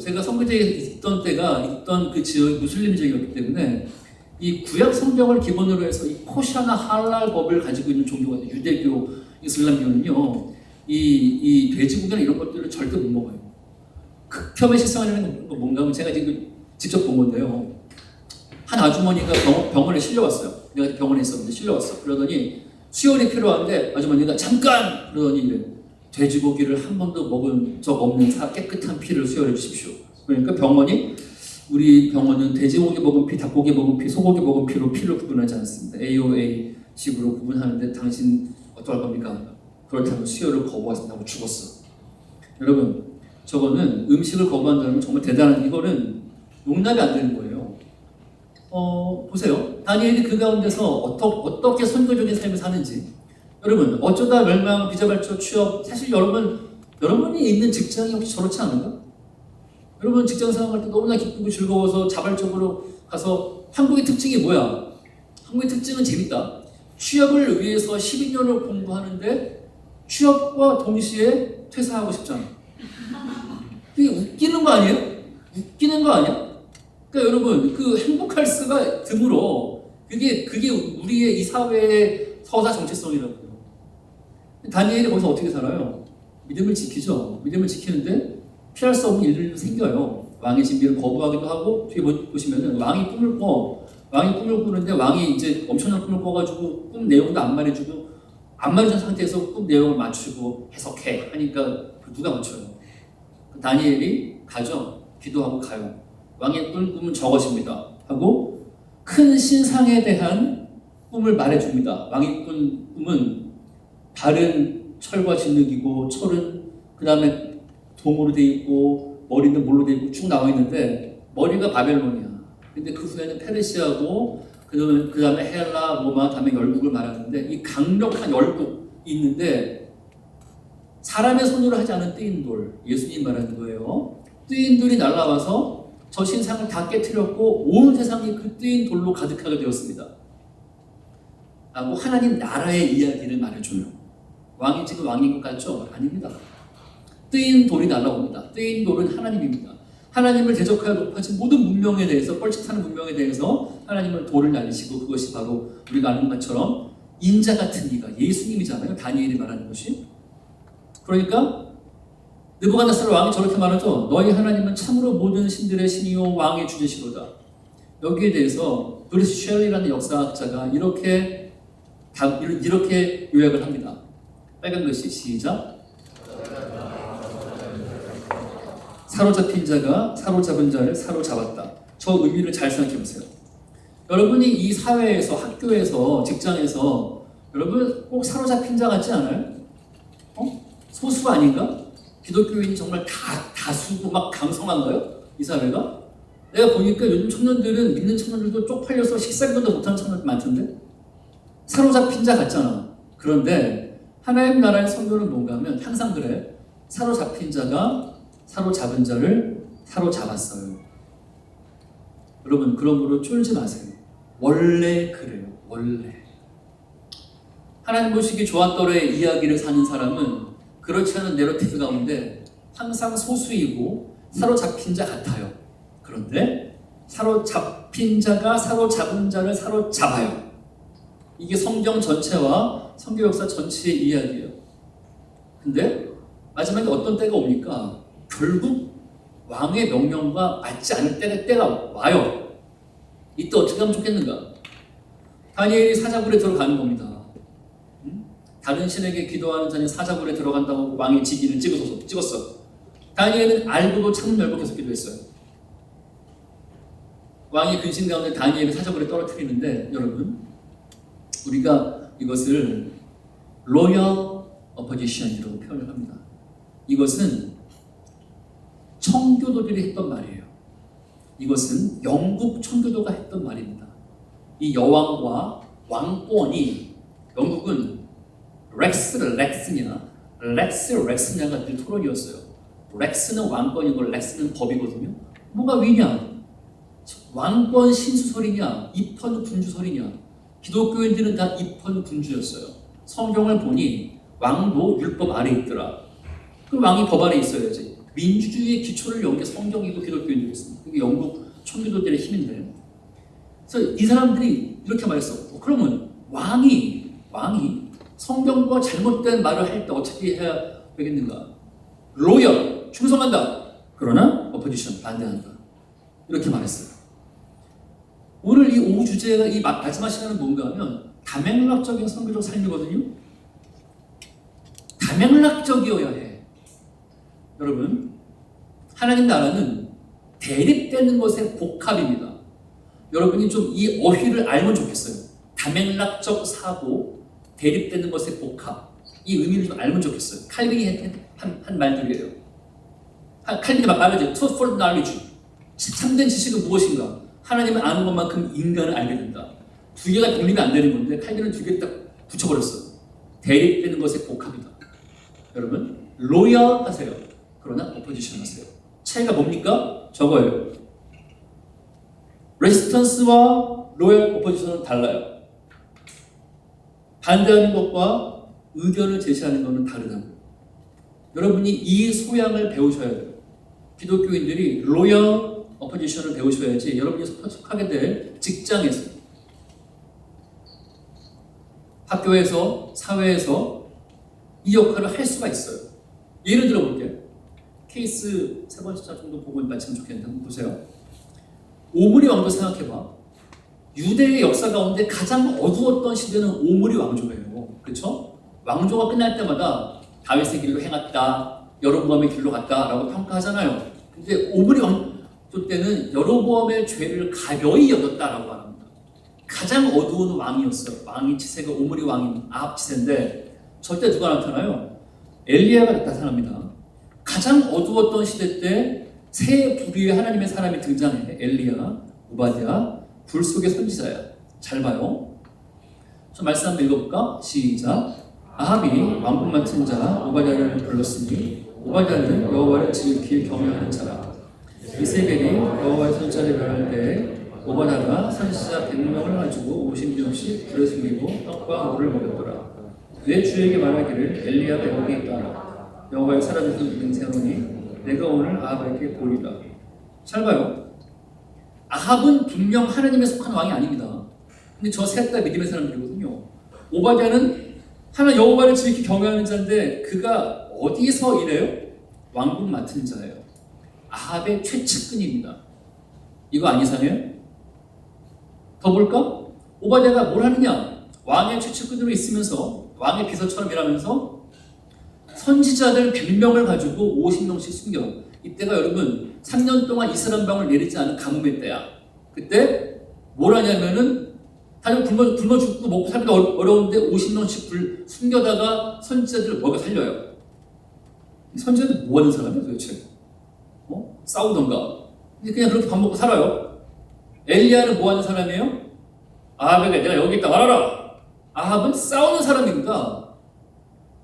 제가 선교지에 있던 때가 있던 그 지역이 무슬림 지역이었기 때문에 이 구약 성경을 기본으로 해서 이 코샤나 할랄 법을 가지고 있는 종교가 있어요. 유대교, 이슬람교는요, 이 돼지고기나 이런 것들을 절대 못 먹어요. 극혐의 식생활이라는 건 뭔가 하면 제가 지금 직접 본 건데요. 한 아주머니가 병원에 실려왔어요. 내가 병원에 있었는데 실려왔어. 그러더니 수혈이 필요한데 아주머니가 잠깐! 그러더니 이래. 돼지고기를 한 번도 먹은 적 없는 깨끗한 피를 수혈해 주십시오. 그러니까 병원이 우리 병원은 돼지고기 먹은 피, 닭고기 먹은 피, 소고기 먹은 피로 피를 구분하지 않습니다. AOA 식으로 구분하는데 당신 어떡할 겁니까? 그렇다면 수혈을 거부하신다고 죽었어. 여러분, 저거는 음식을 거부한다는 정말 대단한, 이거는 용납이 안 되는 거예요. 보세요. 다니엘이 그 가운데서 어떻게 선교적인 삶을 사는지. 여러분, 어쩌다 멸망, 비자발적 취업, 사실 여러분이 있는 직장이 혹시 저렇지 않은가? 여러분 직장 생활할 때 너무나 기쁘고 즐거워서 자발적으로 가서 한국의 특징이 뭐야? 한국의 특징은 재밌다. 취업을 위해서 12년을 공부하는데 취업과 동시에 퇴사하고 싶잖아. 그게 웃기는 거 아니에요? 웃기는 거 아니야? 그러니까 여러분 그 행복할 수가 드물어. 그게 우리의 이 사회의 서사 정체성이라고요. 다니엘이 거기서 어떻게 살아요? 믿음을 지키죠. 믿음을 지키는데 피할 수 없는 일들도 생겨요. 왕의 진비를 거부하기도 하고 뒤에 보시면은 왕이 꿈을 꾸는데 왕이 이제 엄청난 꿈을 꿔가지고 꿈 내용도 안 말해주고 안 말해준 상태에서 꿈 내용을 맞추고 해석해 하니까 누가 맞춰요? 다니엘이 가죠. 기도하고 가요. 왕의 꿈은 저것입니다 하고 큰 신상에 대한 꿈을 말해줍니다. 왕의 꿈은 다른 철과 진흙이고 철은 그 다음에 동으로 돼 있고 머리는 뭘로 돼 있고 쭉 나와 있는데 머리가 바벨론이야. 근데 그 후에는 페르시아고 그 다음에 헬라, 로마, 다음에 열국을 말하는데 이 강력한 열국이 있는데 사람의 손으로 하지 않은 뜨인 돌, 예수님 말하는 거예요. 뜨인 돌이 날아와서 저 신상을 다 깨트렸고 온 세상이 그 뜨인 돌로 가득하게 되었습니다. 라고 하나님 나라의 이야기를 말해줘요. 왕이 지금 왕인 것 같죠? 아닙니다. 뜨인 돌이 날아옵니다. 뜨인 돌은 하나님입니다. 하나님을 대적하여 높아진 모든 문명에 대해서, 뻘짓하는 문명에 대해서 하나님은 돌을 날리시고 그것이 바로 우리가 아는 것처럼 인자 같은 이가 예수님이잖아요. 다니엘이 말하는 것이. 그러니까 느부갓네살 왕이 저렇게 말하죠. 너희 하나님은 참으로 모든 신들의 신이요 왕의 주제시로다. 여기에 대해서 브리스 쉘리라는 역사학자가 이렇게 요약을 합니다. 빨간 글씨 시작. 사로잡힌 자가 사로잡은 자를 사로잡았다. 저 의미를 잘 생각해 보세요. 여러분이 이 사회에서, 학교에서, 직장에서 여러분 꼭 사로잡힌 자 같지 않아요? 소수 아닌가? 기독교인이 정말 다수고 막 강성한가요? 이 사회가? 내가 보니까 요즘 청년들은, 믿는 청년들도 쪽팔려서 식사기도도 못하는 청년들 많던데? 사로잡힌 자 같잖아. 그런데 하나님 나라의 선교는 뭔가 하면 항상 그래. 사로잡힌 자가 사로잡은 자를 사로잡았어요. 여러분 그러므로 쫄지 마세요. 원래 그래요. 원래. 하나님 보시기 좋았더래의 이야기를 사는 사람은 그렇지 않은 내러티브 가운데 항상 소수이고 사로잡힌 자 같아요. 그런데 사로잡힌 자가 사로잡은 자를 사로잡아요. 이게 성경 전체와 성경 역사 전체의 이야기예요. 근데 마지막에 어떤 때가 옵니까? 결국 왕의 명령과 맞지 않을 때가 와요. 이때 어떻게 하면 좋겠는가? 다니엘이 사자굴에 들어가는 겁니다. 다른 신에게 기도하는 자는 사자굴에 들어간다고 왕의 직위를 찍었어. 다니엘은 알고도 창문 열고 계속 기도했어요. 왕이 근심 가운데 다니엘을 사자굴에 떨어뜨리는데 여러분 우리가 이것을 로열 어포지션이라고 표현을 합니다. 이것은 청교도들이 했던 말이에요. 이것은 영국 청교도가 했던 말입니다. 이 여왕과 왕권이, 영국은 렉스냐가 늘 토론이었어요. 렉스는 왕권이고 렉스는 법이거든요. 뭐가 위냐? 왕권 신수설이냐, 입헌 군주설이냐. 기독교인들은 다 입헌 군주였어요. 성경을 보니 왕도 율법 아래 있더라. 그 왕이 법 아래 있어야지. 민주주의의 기초를 연 게 성경이고 기독교인들이었습니다. 그게 영국 청교도들의 힘인데, 그래서 이 사람들이 이렇게 말했어. 그러면 왕이 성경과 잘못된 말을 할 때 어떻게 해야 되겠는가? 로열, 충성한다. 그러나 어포지션, 반대한다. 이렇게 말했어요. 오늘 이 오후 주제가, 이 마지막 시간은 뭔가 하면 다맥락적인 선교적 삶이거든요. 다맥락적이어야 해. 여러분, 하나님 나라는 대립되는 것의 복합입니다. 여러분이 좀 이 어휘를 알면 좋겠어요. 다맥락적 사고, 대립되는 것의 복합. 이 의미를 좀 알면 좋겠어요. 칼빈이 한 말들이에요. 칼빈이 말하죠. Twofold knowledge. 참된 지식은 무엇인가? 하나님을 아는 것만큼 인간을 알게 된다. 두 개가 독립이 안 되는 건데 칼빈은 두 개 딱 붙여버렸어. 대립되는 것의 복합이다. 여러분, 로열 하세요. 그러나 오포지션 하세요. 차이가 뭡니까? 저거예요. 레지스턴스와 로열 오포지션은 달라요. 반대하는 것과 의견을 제시하는 것은 다르다고. 여러분이 이 소양을 배우셔야 돼요. 기독교인들이 로열 오포지션을 배우셔야지 여러분이 속하게 될 직장에서, 학교에서, 사회에서 이 역할을 할 수가 있어요. 예를 들어볼게요. 케이스 세 번째 차 정도 보고 마치면 좋겠는데 한번 보세요. 오므리 왕조 생각해봐. 유대의 역사 가운데 가장 어두웠던 시대는 오므리 왕조예요. 그렇죠? 왕조가 끝날 때마다 다윗의 길로 행했다, 여로보암의 길로 갔다라고 평가하잖아요. 근데 오므리 왕조 때는 여로보암의 죄를 가벼이 여겼다라고 합니다. 가장 어두운 왕이었어요. 왕의 치세가 오므리 왕인 아합 치세인데 절대 누가 나타나요? 엘리야가 나타납니다. 가장 어두웠던 시대 때 세 부류의 하나님의 사람이 등장해. 엘리야, 오바댜, 불 속의 선지자야. 잘 봐요. 저 말씀 한번 읽어볼까? 시작. 아합이 왕궁 맡은 자 오바댜를 불렀으니 오바댜는 여호와를 지극히 경외하는 자라. 이세벨이 여호와의 선지자를 멸할 때 오바댜가 선지자 100명을 가지고 50명씩 불에 숨기고 떡과 물을 먹였더라. 내 주에게 말하기를 엘리야가 여기 있다. 여호와의 사람에서 맹세하노니 내가 오늘 아합에게 보리다. 잘 봐요. 아합은 분명 하나님에 속한 왕이 아닙니다. 근데 저 셋 다 믿음의 사람들이거든요. 오바댜는 하나님 여호와를 지극히 경외하는 자인데 그가 어디서 일해요? 왕궁 맡은 자예요. 아합의 최측근입니다. 이거 안 이상해요? 더 볼까? 오바댜가 뭘 하느냐? 왕의 최측근으로 있으면서 왕의 비서처럼 일하면서 선지자들 100명을 가지고 50명씩 숨겨. 이때가 여러분 3년 동안 이스라엘 방을 내리지 않은 가뭄의 때야. 그때 뭘 하냐면은 다들 굶어 죽고 먹고 살기도 어려운데 50명씩 불 숨겨다가 선지자들을 먹여 살려요. 선지자들 뭐 하는 사람이야 도대체? 싸우던가. 근데 그냥 그렇게 밥 먹고 살아요. 엘리야는 뭐 하는 사람이에요? 아합에게 내가 여기 있다 말하라. 아합은 싸우는 사람입니다.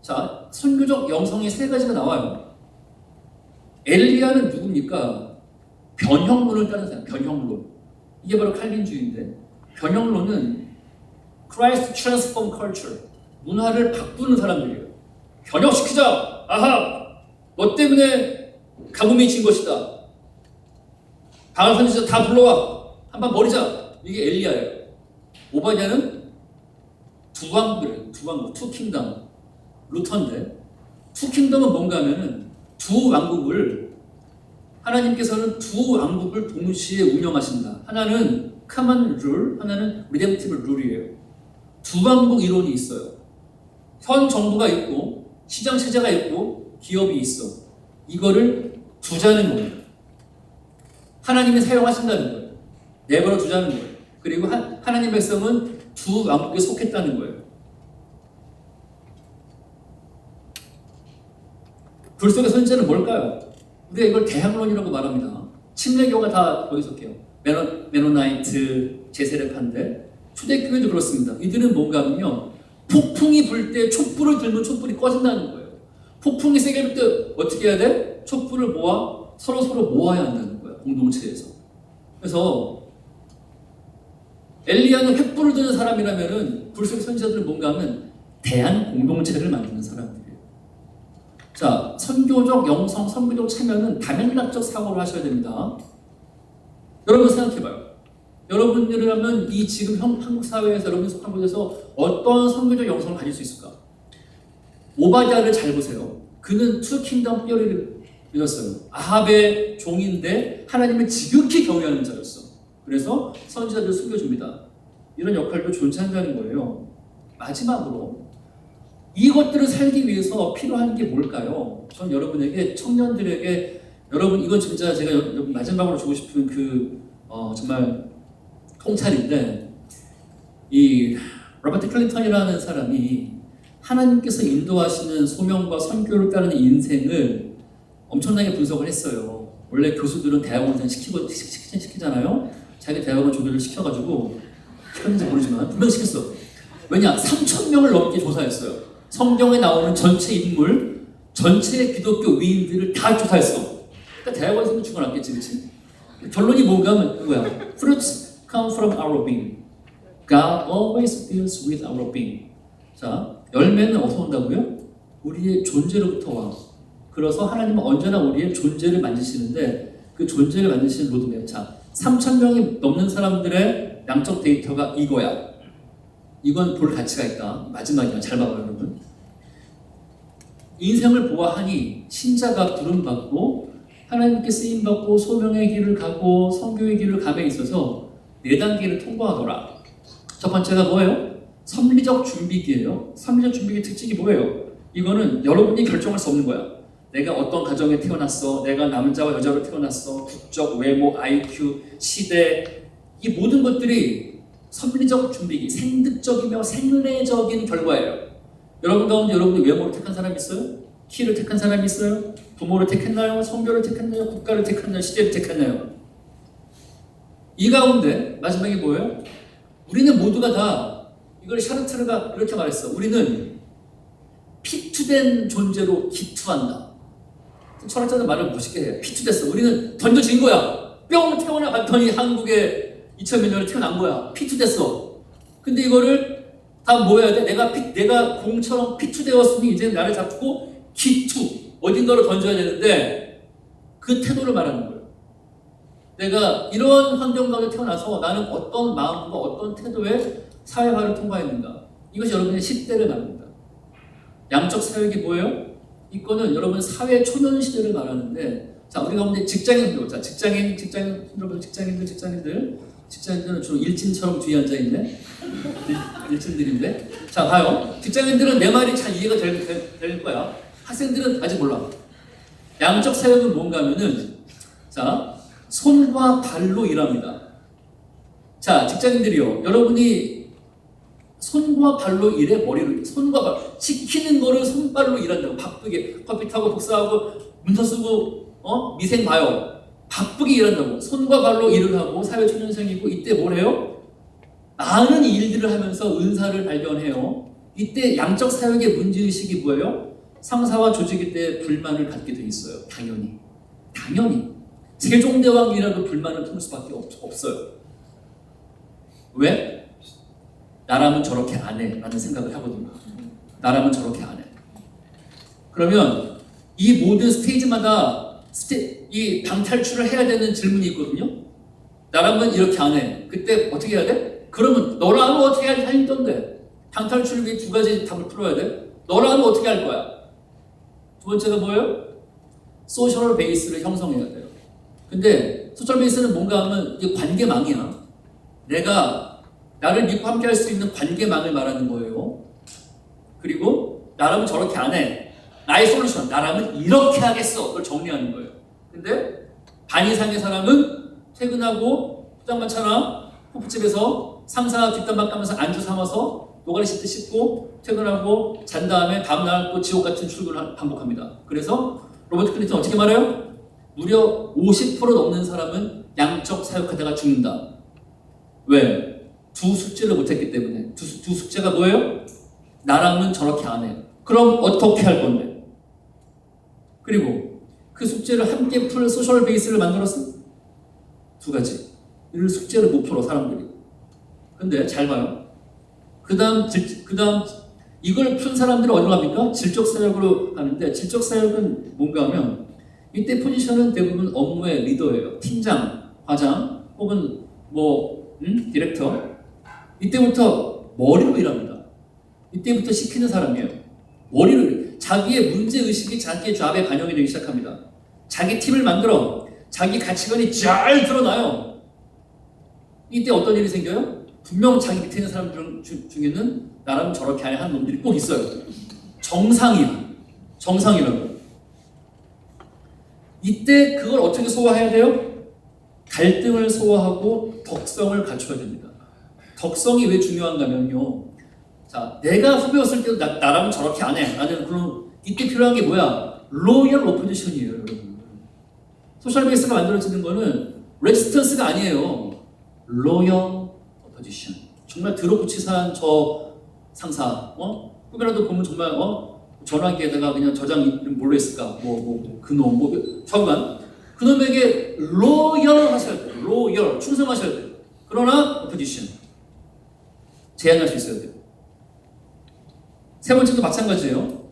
자, 선교적 영성이 세 가지가 나와요. 엘리야는 누굽니까? 변형론을 따른 사람, 변형론. 이게 바로 칼빈주의인데, 변형론은 Christ Transform Culture, 문화를 바꾸는 사람들이에요. 변형시키자! 아하! 너 때문에 가뭄이 진 것이다. 바알 선지자 다 불러와! 한번 버리자! 이게 엘리야예요. 오바댜는 두 왕국이래요. 두 왕국, 투 킹덤. 루터인데, 투 킹덤은 뭔가 하면은 두 왕국을, 하나님께서는 두 왕국을 동시에 운영하신다. 하나는 common rule, 하나는 redemptive rule이에요. 두 왕국 이론이 있어요. 현 정부가 있고, 시장 체제가 있고, 기업이 있어. 이거를 두자는 겁니다. 하나님이 사용하신다는 거예요. 내버려 두자는 거예요. 그리고 하나님 백성은 두 왕국에 속했다는 거예요. 불 속의 선지자는 뭘까요? 우리가 이걸 대학론이라고 말합니다. 침례교가 다 거기 속해요. 메노나이트, 제세례파인데 초대교회도 그렇습니다. 이들은 뭔가 하면요, 폭풍이 불 때 촛불을 들면 촛불이 꺼진다는 거예요. 폭풍이 세게 불 때 어떻게 해야 돼? 촛불을 모아 서로 모아야 한다는 거예요. 공동체에서. 그래서 엘리야는 횃불을 드는 사람이라면은 불속 선지자들은 뭔가 하면 대한 공동체를 만드는 사람들이에요. 자, 선교적 영성, 선교적 참여는 다면락적 사고를 하셔야 됩니다. 여러분 생각해봐요. 여러분들이라면 이 지금 한국 사회에서 여러분 속한 곳에서 어떤 선교적 영성을 가질 수 있을까? 오바댜를 잘 보세요. 그는 투 킹덤 뼈리를 믿었어요. 아합의 종인데 하나님을 지극히 경외하는 자였어. 그래서 선지자들을 숨겨줍니다. 이런 역할도 존재한다는 거예요. 마지막으로 이것들을 살기 위해서 필요한 게 뭘까요? 전 여러분에게, 청년들에게, 여러분 이건 진짜 제가 마지막으로 주고 싶은 정말 통찰인데, 이 로버트 클린턴이라는 사람이 하나님께서 인도하시는 소명과 선교를 따르는 인생을 엄청나게 분석을 했어요. 원래 교수들은 대학원생 시키잖아요. 자기 대학원 조교를 시켜가지고, 시켰는지 모르지만 분명 시켰어. 왜냐? 3,000명을 넘게 조사했어요. 성경에 나오는 전체 인물, 전체 기독교 위인들을 다 조사했어. 그러니까 대학원생도 죽어났겠지, 그렇지? 결론이 뭔가 하면 이거야. Fruits come from our being. God always deals with our being. 자, 열매는 어디서 온다고요? 우리의 존재로부터 와. 그래서 하나님은 언제나 우리의 존재를 만드시는데, 그 존재를 만드시는 로드맵. 자, 3,000명이 넘는 사람들의 양적 데이터가 이거야. 이건 볼 가치가 있다. 마지막이야. 잘 봐봐요, 여러분. 인생을 보아하니 신자가 부름받고 하나님께 쓰임받고 소명의 길을 가고 선교의 길을 감에 있어서 4단계를 통과하더라. 첫 번째가 뭐예요? 섭리적 준비기예요. 섭리적 준비기 특징이 뭐예요? 이거는 여러분이 결정할 수 없는 거야. 내가 어떤 가정에 태어났어, 내가 남자와 여자로 태어났어, 국적, 외모, IQ, 시대, 이 모든 것들이 섭리적 준비기, 생득적이며 생애적인 결과예요. 여러분 가운데 여러분이 외모를 택한 사람이 있어요? 키를 택한 사람이 있어요? 부모를 택했나요? 성별을 택했나요? 국가를 택했나요? 시대를 택했나요? 이 가운데 마지막에 뭐예요? 우리는 모두가 다, 이걸 샤르트르가 이렇게 말했어. 우리는 피투된 존재로 기투한다. 철학자들 말을 멋있게 해요. 피투됐어. 우리는 던져진 거야. 뿅 태어나 봤더니 한국에 2000몇 년에 태어난 거야. 피투됐어. 근데 이거를 다 뭐 해야 돼? 내가 공처럼 피투되었으니 이제 나를 잡고 기투, 어딘가로 던져야 되는데 그 태도를 말하는 거예요. 내가 이런 환경 가운데 태어나서 나는 어떤 마음과 어떤 태도의 사회화를 통과했는가. 이것이 여러분의 10대를 말합니다. 양적 사역이 뭐예요? 이거는 여러분 사회 초년 시대를 말하는데, 자, 우리 가운데 직장인들, 자, 직장인들은 주로 일진처럼 뒤에 앉아있네. 일진들인데. 자, 봐요. 직장인들은 내 말이 잘 이해가 될 거야. 학생들은 아직 몰라. 양적 사역은 뭔가 하면은, 자, 손과 발로 일합니다. 자, 직장인들이요. 여러분이 손과 발로 일해, 머리로. 손과 발. 시키는 거를 손발로 일한다고. 바쁘게. 커피 타고 복사하고, 문서 쓰고, 미생 봐요. 바쁘게 일한다고. 손과 발로 일을 하고, 사회초년생이고, 이때 뭘 해요? 많은 일들을 하면서 은사를 발견해요. 이때 양적 사역의 문제의식이 뭐예요? 상사와 조직일 때 불만을 갖게 돼 있어요. 당연히. 세종대왕이라도 불만을 품을 수밖에 없어요. 왜? 나라면 저렇게 안 해 라는 생각을 하거든요. 나라면 저렇게 안 해. 그러면 이 모든 스테이지마다 이 방탈출을 해야 되는 질문이 있거든요. 나라면 이렇게 안 해. 그때 어떻게 해야 돼? 그러면 너라면 어떻게 할 건데? 방탈출을 위해 2가지 답을 풀어야 돼. 너라면 어떻게 할 거야? 두 번째가 뭐예요? 소셜 베이스를 형성해야 돼요. 근데 소셜 베이스는 뭔가 하면 이게 관계망이야. 나를 믿고 함께 할 수 있는 관계망을 말하는 거예요. 그리고 나라면 저렇게 안 해. 나의 솔루션, 나라면 이렇게 하겠어. 그걸 정리하는 거예요. 근데 반 이상의 사람은 퇴근하고 포장마차나 호프집에서 상사 뒷담화 까면서 안주 삼아서 노가리 씻듯 씻고 퇴근하고 잔 다음에 다음날 또 지옥 같은 출근을 반복합니다. 그래서 로버트 클린턴 어떻게 말해요? 무려 50% 넘는 사람은 양적 사역하다가 죽는다. 왜? 두 숙제를 못했기 때문에. 두 숙제가 뭐예요? 나랑은 저렇게 안 해. 그럼 어떻게 할 건데? 그리고 그 숙제를 함께 풀 소셜 베이스를 만들었어? 두 가지. 이를 숙제를 못 풀어, 사람들이. 근데 잘 봐요. 그 다음 이걸 푼 사람들은 어디로 갑니까? 질적 사역으로 가는데, 질적 사역은 뭔가 하면 이때 포지션은 대부분 업무의 리더예요. 팀장, 과장, 혹은 디렉터. 이때부터 머리로 일합니다. 이때부터 시키는 사람이에요. 머리로. 자기의 문제의식이 자기의 잡에 반영이 되기 시작합니다. 자기 팀을 만들어. 자기 가치관이 잘 드러나요. 이때 어떤 일이 생겨요? 분명 자기 밑에 있는 사람들 중에는 나라면 저렇게 하는 놈들이 꼭 있어요. 정상이라고. 이때 그걸 어떻게 소화해야 돼요? 갈등을 소화하고 덕성을 갖춰야 됩니다. 덕성이 왜 중요한가면요. 자, 내가 후배였을 때도 나라면 저렇게 안 해. 나는 그럼 이때 필요한 게 뭐야? 로열 오포지션이에요, 여러분. 소셜 베이스가 만들어지는 거는 레지스턴스가 아니에요. 로열 오포지션. 정말 드럽고치사한 저 상사, 후배라도 보면 정말 전화기에다가 그냥 저장 이름 뭘로 했을까? 그놈, 좌우간. 그놈에게 로열 하셔야 돼요. 로열, 충성하셔야 돼요. 그러나 오포지션. 제한할 수 있어야 돼요. 세 번째도 마찬가지예요.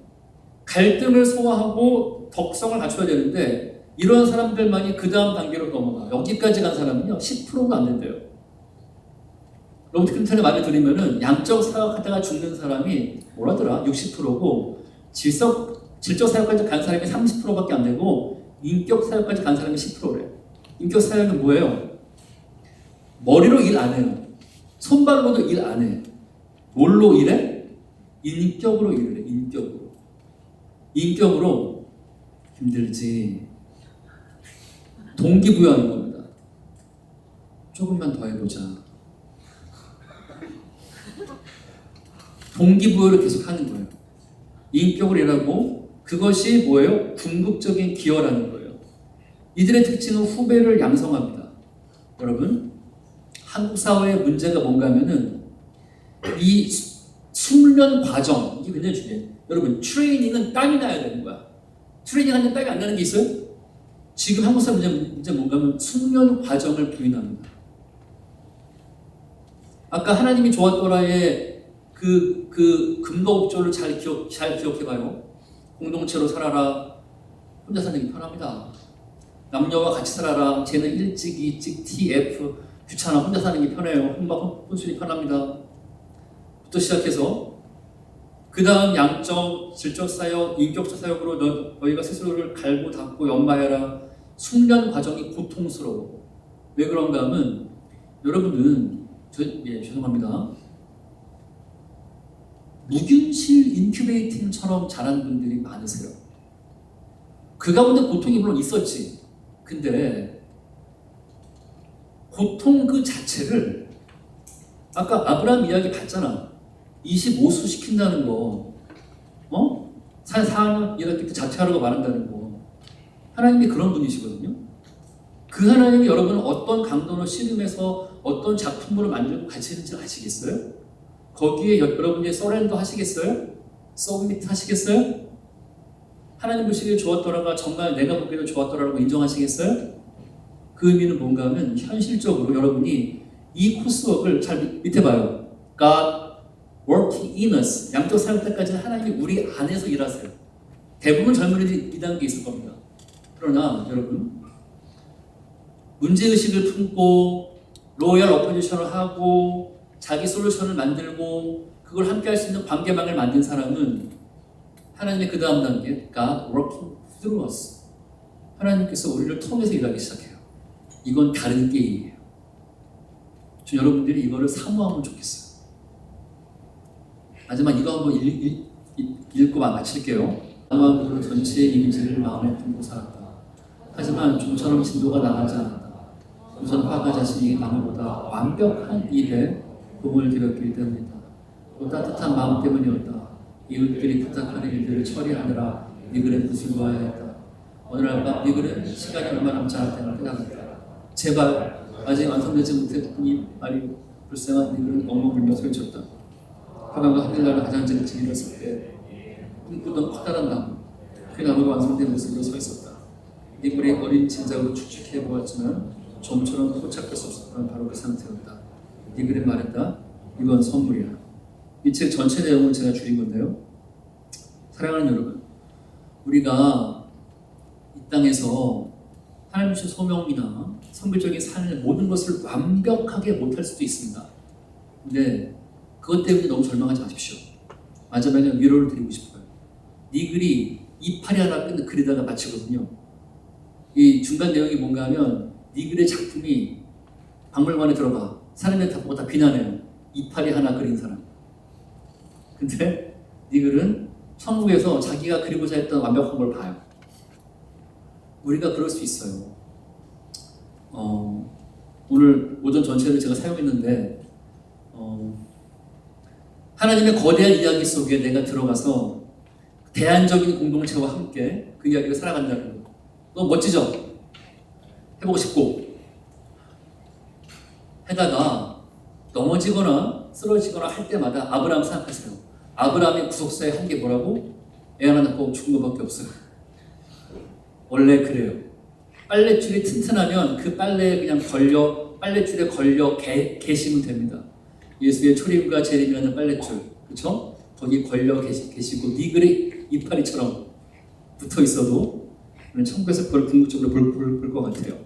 갈등을 소화하고 덕성을 갖춰야 되는데 이런 사람들만이 그 다음 단계로 넘어가. 여기까지 간 사람은요 10%가 안 된대요. 로버트 클린턴의 말을 들으면은 양적 사역하다가 죽는 사람이 뭐라더라? 60%고 질적 사역까지 간 사람이 30%밖에 안 되고 인격 사역까지 간 사람이 10%래요. 인격 사역은 뭐예요? 머리로 일 안 해요. 손발로도 일 안 해. 뭘로 일해? 인격으로 일을 해. 인격으로 힘들지. 동기부여하는 겁니다. 조금만 더 해보자. 동기부여를 계속 하는 거예요. 인격으로 일하고 그것이 뭐예요? 궁극적인 기여라는 거예요. 이들의 특징은 후배를 양성합니다. 여러분, 한국 사회의 문제가 뭔가 하면은 이 숙련 과정, 이게 굉장히 중요해요. 여러분, 트레이닝은 땀이 나야 되는 거야. 트레이닝 하는데 땀이 안 나는 게 있어요? 지금 한국 사회 문제 뭔가 하면 숙련 과정을 부인합니다. 아까 하나님이 좋았더라의 그 근거업조를 잘 기억해봐요. 공동체로 살아라. 혼자 사는 게 편합니다. 남녀와 같이 살아라. 쟤는 일찍, 이찍, TF. 귀찮아. 혼자 사는 게 편해요. 혼술이 편합니다. 부터 시작해서 그 다음 양적, 질적 사역, 인격적 사역으로 너희가 스스로를 갈고 닦고 연마해라. 숙련 과정이 고통스러워. 왜 그런가 하면 여러분은 죄송합니다. 무균실 인큐베이팅처럼 자란 분들이 많으세요. 그 가운데 고통이 물론 있었지. 근데 고통 그 자체를 아까 아브라함 이야기 봤잖아. 25수 시킨다는 거, 4년 일할 때 자퇴하라고 말한다는 거. 하나님이 그런 분이시거든요. 그 하나님이 여러분은 어떤 강도로 씨름해서 어떤 작품으로 만들고 가시는지 아시겠어요? 거기에 여러분이 서렌더 하시겠어요? 서브미트 하시겠어요? 하나님 보시기에 좋았더라가 정말 내가 보기에도 좋았더라고 인정하시겠어요? 그 의미는 뭔가 하면 현실적으로 여러분이 이 코스웍을 잘 밑에 봐요. God working in us. 양적 사역 때까지는 하나님이 우리 안에서 일하세요. 대부분 젊은이들이 이 단계에 있을 겁니다. 그러나 여러분, 문제의식을 품고 로열 어포지션을 하고 자기 솔루션을 만들고 그걸 함께 할 수 있는 관계망을 만든 사람은 하나님의 그 다음 단계 God working through us. 하나님께서 우리를 통해서 일하기 시작해요. 이건 다른 게임이에요. 저 여러분들이 이거를 사모하면 좋겠어요. 하지만 이거 한번 읽고 마칠게요. 나와 전체의 이미지를 마음에 품고 살았다. 하지만 좀처럼 진도가 나가지 않았다. 우선 화가 자신이 남보다 완벽한 일에 공을 들였기 때문이다. 또 따뜻한 마음 때문이었다. 이웃들이 부탁하는 일들을 처리하느라 이 글에 무슬거워야 했다. 어느 날 밤 네 글은 시간이 얼마 남지 않았다는 걸 깨달았다. 제발 아직 완성되지 못했던 이 말이 불쌍한 네 글은 엉엉 울며 소리쳤다. 하강과 하늘나라 가장 지를 잃었을 때 꿈꾸던 커다란 나무, 그 나무가 완성된 모습으로 서 있었다. 네 글의 어린 진작으로 축축해 보았지만 좀처럼 포착할 수 없었던 바로 그 상태였다. 네 글이 말했다. 이건 선물이야. 이 책 전체 내용을 제가 줄인 건데요. 사랑하는 여러분, 우리가 이 땅에서 하나님 주신 소명이나 선별적인 삶의 모든 것을 완벽하게 못할 수도 있습니다. 근데 그것 때문에 너무 절망하지 마십시오. 마지막에 위로를 드리고 싶어요. 네 글이 이파리 하나 끝내 그리다가 마치거든요. 이 중간 내용이 뭔가 하면 네 글의 작품이 박물관에 들어가 사람들이 다 보고 다 비난해요. 이파리 하나 그린 사람. 근데 네 글은 천국에서 자기가 그리고자 했던 완벽한 걸 봐요. 우리가 그럴 수 있어요. 오늘 오전 전체를 제가 사용했는데 하나님의 거대한 이야기 속에 내가 들어가서 대안적인 공동체와 함께 그 이야기를 살아간다는 거. 너무 멋지죠? 해보고 싶고 해다가 넘어지거나 쓰러지거나 할 때마다 아브라함 생각하세요. 아브라함의 구속사에 한 게 뭐라고? 애 하나 낳고 죽은 것밖에 없어요. 원래 그래요. 빨랫줄이 튼튼하면 그 빨래에 그냥 빨랫줄에 걸려 계시면 됩니다. 예수의 초림과 재림이라는 빨랫줄, 그렇죠? 거기 걸려 계시고 네 글의 이파리처럼 붙어 있어도 우리는 천국에서 그걸 궁극적으로 볼 것 같아요.